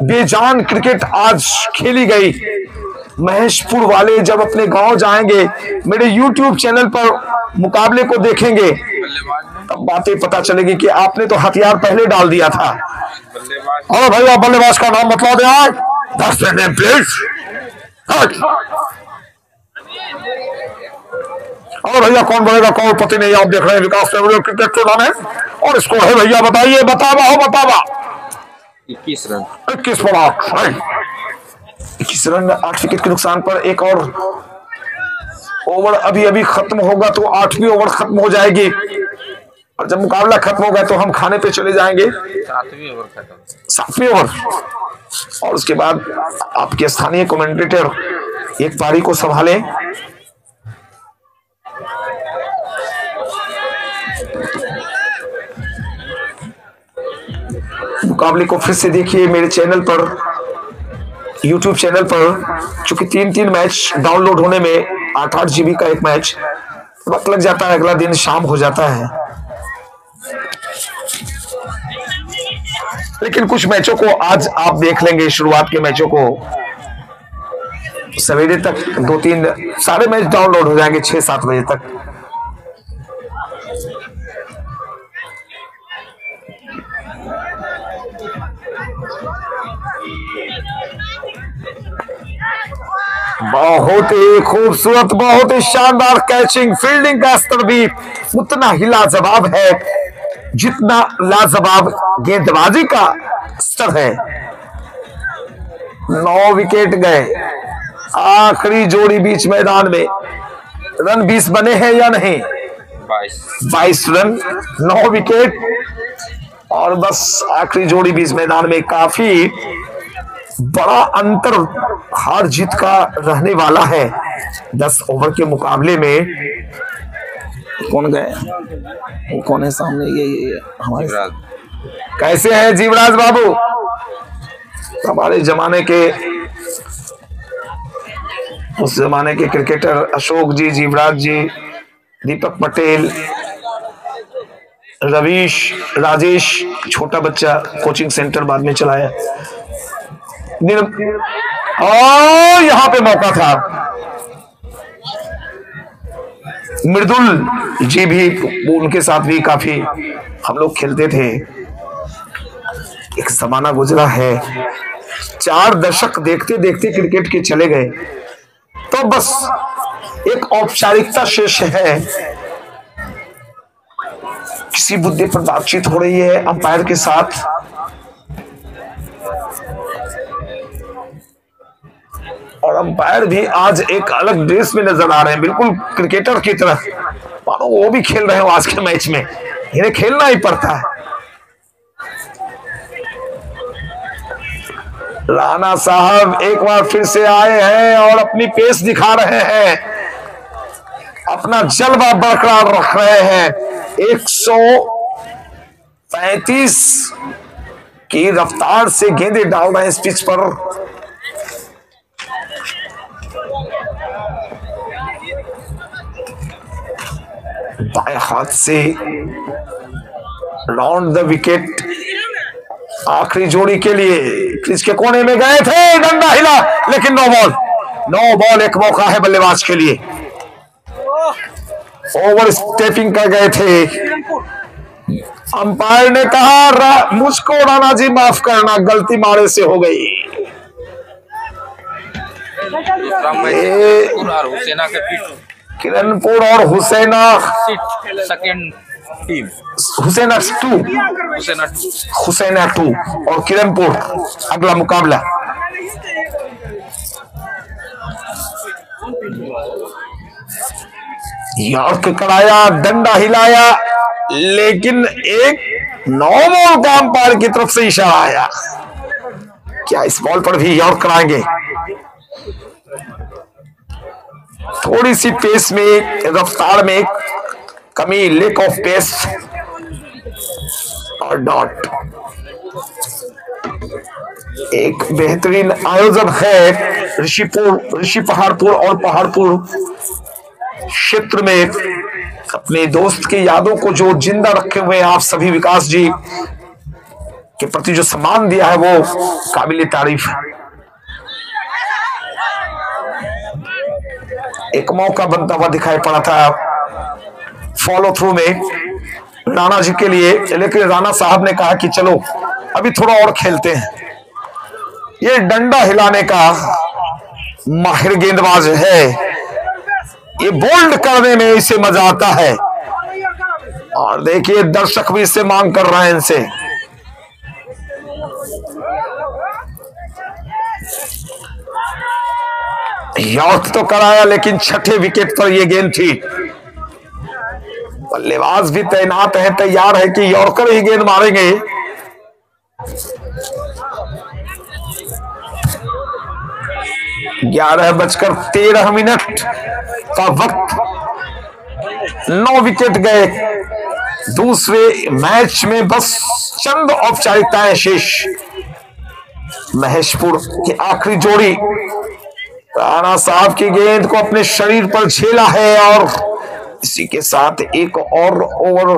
बेजान क्रिकेट आज खेली गई। महेशपुर वाले जब अपने गांव जाएंगे, मेरे YouTube चैनल पर मुकाबले को देखेंगे, तब बातें पता चलेगी कि आपने तो हथियार पहले डाल दिया था। और भैया बल्लेबाज का नाम बतला दें। That's the name, please. और भैया कौन बनेगा करोड़पति नहीं, आप देख रहे हैं विकास क्रिकेट टूर्नामेंट और स्कोर है भैया बताइए। बतावा 21 रन 21 पर 21 रन 8 विकेट के नुकसान पर। एक और ओवर अभी खत्म होगा तो 8वीं ओवर खत्म हो जाएगी और जब मुकाबला खत्म होगा तो हम खाने पे चले जाएंगे। 7वीं ओवर खत्म। 7वीं ओवर और उसके बाद आपके स्थानीय कमेंटेटर एक पारी को संभालें। मुकाबले को फिर से देखिए मेरे चैनल पर, YouTube चैनल पर। चूंकि 3 मैच डाउनलोड होने में 8 GB का एक मैच वक्त लग जाता है, अगला दिन शाम हो जाता है। लेकिन कुछ मैचों को आज आप देख लेंगे। शुरुआत के मैचों को सवेरे तक 2-3 सारे मैच डाउनलोड हो जाएंगे 6-7 बजे तक। बहुत ही खूबसूरत, बहुत ही शानदार कैचिंग। फील्डिंग का स्तर भी उतना ही लाजवाब है जितना लाजवाब गेंदबाजी का स्तर है। 9 विकेट गए। आखिरी जोड़ी बीच मैदान में। रन 20 बने हैं या नहीं? 22 रन 9 विकेट और बस आखिरी जोड़ी बीच मैदान में। काफी बड़ा अंतर हार जीत का रहने वाला है। 10 ओवर के मुकाबले में कौन गए, वो कौन है सामने, ये हमारे कैसे हैं जीवराज बाबू? हमारे जमाने के, उस जमाने के क्रिकेटर अशोक जी, जीवराज जी, दीपक पटेल, रवीश, राजेश, छोटा बच्चा कोचिंग सेंटर बाद में चलाया। और यहां पे मौका था, मृदुल जी भी, उनके साथ भी काफी हम लोग खेलते थे। एक जमाना गुजरा है, 4 दशक देखते देखते क्रिकेट के चले गए, तो बस एक औपचारिकता शेष है। किसी मुद्दे पर बातचीत हो रही है अंपायर के साथ, और अंपायर भी आज एक अलग ड्रेस में नजर आ रहे हैं, बिल्कुल क्रिकेटर की तरह, मानो वो भी खेल रहे हो आज के मैच में। इन्हें खेलना ही पड़ता है। राणा साहब एक बार फिर से आए हैं और अपनी पेस दिखा रहे हैं, अपना जलवा बरकरार रख रहे हैं। 135 की रफ्तार से गेंदें डाल रहे हैं इस पिच पर। बाएं हाथ से राउंड द विकेट, आखिरी जोड़ी के लिए क्रीज के कोने में गए थे, डंडा हिला, लेकिन नो बॉल। नो बॉल एक मौका है बल्लेबाज के लिए। ओवर स्टेपिंग कर गए थे। अंपायर ने कहा मुझको राणा जी माफ करना, गलती मारे से हो गई। किरणपुर और हुसैना सेकंड टीम, हुसैना 2 और किरणपुर अगला मुकाबला। यॉर्क कराया, डंडा हिलाया, लेकिन एक 9 बॉल का अंपायर की तरफ से इशारा आया। क्या इस बॉल पर भी यॉर्क कराएंगे? थोड़ी सी पेस में, रफ्तार में कमी, लैक ऑफ पेस और डॉट। एक बेहतरीन आयोजन है ऋषि पहाड़पुर और पहाड़पुर क्षेत्र में अपने दोस्त की यादों को जो जिंदा रखे हुए आप सभी। विकास जी के प्रति जो सम्मान दिया है वो काबिल तारीफ है। एक मौका बनता हुआ दिखाई पड़ा था फॉलो थ्रू में राणा जी के लिए, लेकिन राणा साहब ने कहा कि चलो अभी थोड़ा और खेलते हैं। ये डंडा हिलाने का माहिर गेंदबाज है, ये बोल्ड करने में इसे मजा आता है। और देखिए दर्शक भी इससे मांग कर रहे हैं इनसे। यॉर्क तो कराया, लेकिन छठे विकेट पर यह गेंद थी। बल्लेबाज भी तैनात है, तैयार है कि यॉर्कर ही गेंद मारेंगे। ग्यारह बजकर 13 मिनट का वक्त, 9 विकेट गए। दूसरे मैच में बस चंद औपचारिकताएं शेष। महेशपुर की आखिरी जोड़ी, राणा साहब की गेंद को अपने शरीर पर झेला है और इसी के साथ एक और ओवर।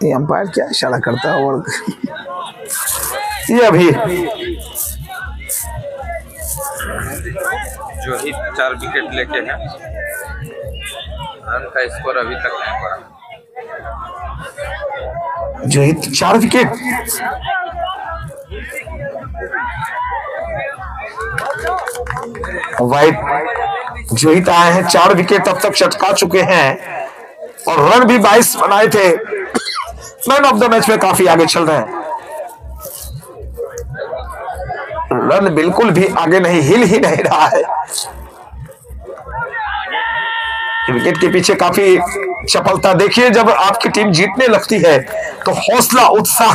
ये अंपायर क्या इशारा करता है? और ये अभी जो ही 4 विकेट लेके हैं, रन का स्कोर अभी तक नहीं पड़ा। जो ही 4 विकेट, वाइट जोहित आए हैं, 4 विकेट अब तक चटका चुके हैं और रन भी 22 बनाए थे। मैन ऑफ द मैच में काफी आगे चल रहे हैं। रन बिल्कुल भी आगे नहीं, हिल ही नहीं रहा है। विकेट के पीछे काफी चपलता। देखिए जब आपकी टीम जीतने लगती है तो हौसला उत्साह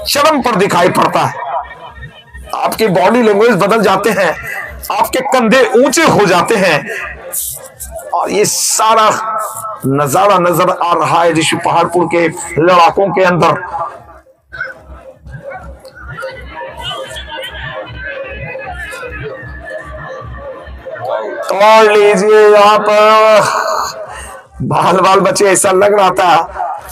चरम पर दिखाई पड़ता है। आपके बॉडी लैंग्वेज बदल जाते हैं, आपके कंधे ऊंचे हो जाते हैं, और ये सारा नजारा नजर आ रहा है ऋषि पहाड़पुर के लड़ाकों के अंदर। तोड़ लीजिए यहाँ पर बाल बाल बचे। ऐसा लग रहा था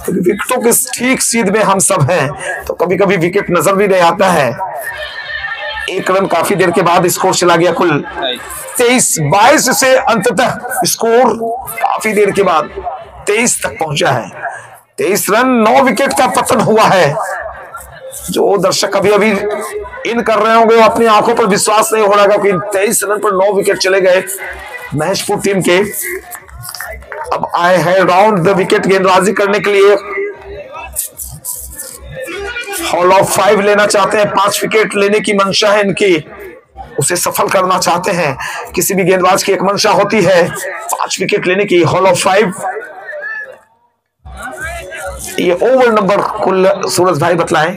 विकेटों के ठीक सीध में हम सब हैं, तो कभी कभी विकेट नजर भी नहीं आता है। एक रन काफी देर के बाद स्कोर चला गया कुल 23-22 से अंततः स्कोर काफी देर के बाद 23 तक पहुंचा है। 23 रन 9 विकेट का पतन हुआ है। जो दर्शक अभी अभी इन कर रहे होंगे वो अपनी आंखों पर विश्वास नहीं हो रहा कि 23 रन पर 9 विकेट चले गए महेशपुर टीम के। अब आए हैं राउंड द विकेट गेंदबाजी करने के लिए। हॉल ऑफ 5 लेना चाहते हैं, 5 विकेट लेने की मंशा है इनकी, उसे सफल करना चाहते हैं। किसी भी गेंदबाज की एक मंशा होती है 5 विकेट लेने की। हॉल ऑफ 5, ये ओवर नंबर कुल सूरज भाई बतलाएं।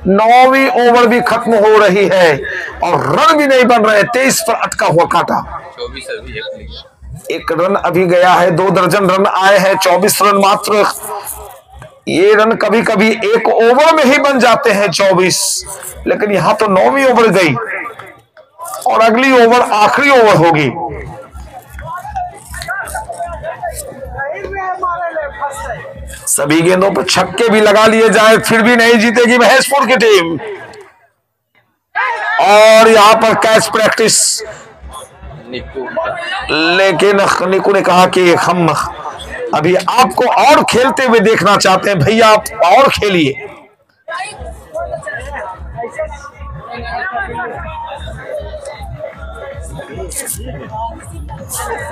9वीं ओवर भी खत्म हो रही है और रन भी नहीं बन रहे। 23 पर अटका हुआ काटा। 1 रन अभी गया है, 2 दर्जन रन आए हैं, 24 रन मात्र। ये रन कभी कभी एक ओवर में ही बन जाते हैं 24, लेकिन यहां तो 9वीं ओवर गई और अगली ओवर आखिरी ओवर होगी। सभी गेंदों पर छक्के भी लगा लिए जाए फिर भी नहीं जीतेगी महेशपुर की टीम। और यहां पर कैच प्रैक्टिस, लेकिन निकू ने कहा कि हम अभी आपको और खेलते हुए देखना चाहते हैं। भैया आप और खेलिए।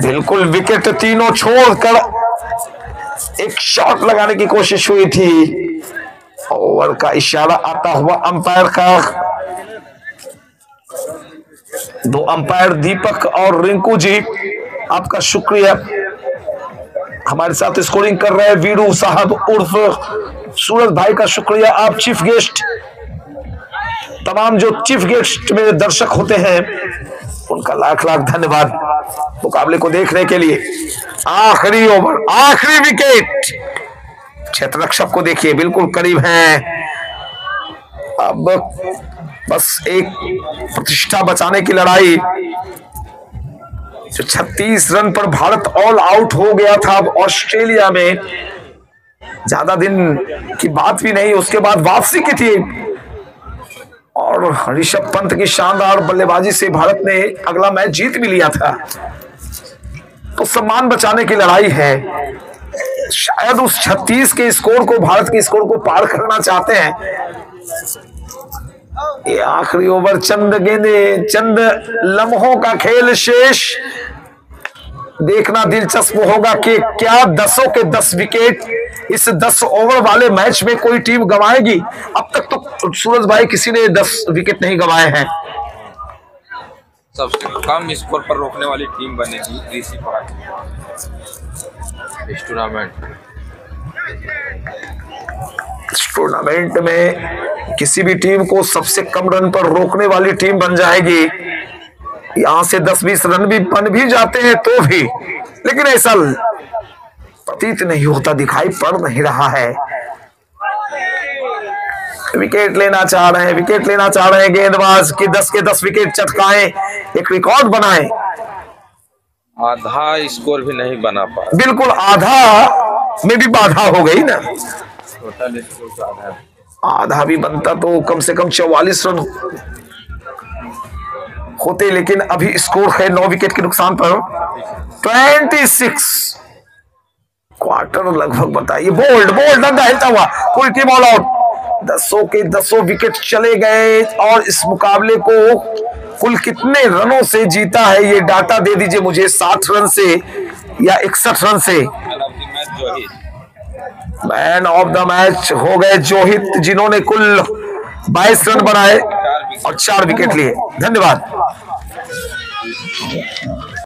बिल्कुल विकेट तीनों छोड़कर एक शॉट लगाने की कोशिश हुई थी। ओवर का इशारा आता हुआ अंपायर का। 2 अंपायर दीपक और रिंकू जी, आपका शुक्रिया। हमारे साथ स्कोरिंग कर रहे हैं वीरू साहब उर्फ सूरज भाई का शुक्रिया। आप चीफ गेस्ट, तमाम जो चीफ गेस्ट मेरे दर्शक होते हैं उनका लाख लाख धन्यवाद मुकाबले को देखने के लिए। आखिरी ओवर, आखिरी विकेट। क्षेत्ररक्षक को देखिए बिल्कुल करीब हैं। अब बस एक प्रतिष्ठा बचाने की लड़ाई। जो 36 रन पर भारत ऑल आउट हो गया था अब ऑस्ट्रेलिया में, ज्यादा दिन की बात भी नहीं, उसके बाद वापसी की थी और ऋषभ पंत की शानदार बल्लेबाजी से भारत ने अगला मैच जीत भी लिया था। तो सम्मान बचाने की लड़ाई है। शायद उस 36 के स्कोर को, भारत के स्कोर को पार करना चाहते हैं। ये आखिरी ओवर, चंद गेंदे, चंद लम्हों का खेल शेष। देखना दिलचस्प होगा कि क्या 10 के 10 विकेट इस 10 ओवर वाले मैच में कोई टीम गंवाएगी। अब तक तो सूरज भाई किसी ने 10 विकेट नहीं गंवाए हैं। सबसे कम स्कोर पर रोकने वाली टीम बनेगी ऋषि पहाड़पुर इस टूर्नामेंट में। किसी भी टीम को सबसे कम रन पर रोकने वाली टीम बन जाएगी। यहां से 10-20 रन भी बन भी जाते हैं तो भी, लेकिन ऐसा प्रतीत नहीं होता, दिखाई पड़ नहीं रहा है। विकेट लेना चाह रहे हैं, विकेट लेना चाह रहे हैं गेंदबाज की 10 के 10 विकेट चटकाएं, एक रिकॉर्ड बनाएं। आधा स्कोर भी नहीं बना पाया। बिल्कुल आधा में भी बाधा हो गई ना। टोटल स्कोर आधा भी बनता तो कम से कम 44 रन होते, लेकिन अभी स्कोर है 9 विकेट के नुकसान पर 26 क्वार्टर लगभग। बताइए, बोल्ड बोल्ड डंडा हिलता हुआ, पूरी टीम ऑल आउट। 10 के 10 विकेट चले गए और इस मुकाबले को कुल कितने रनों से जीता है ये डाटा दे दीजिए मुझे। 60 रन से या 61 रन से। मैन ऑफ द मैच हो गए जोहित, जिन्होंने कुल 22 रन बनाए और 4 विकेट लिए। धन्यवाद।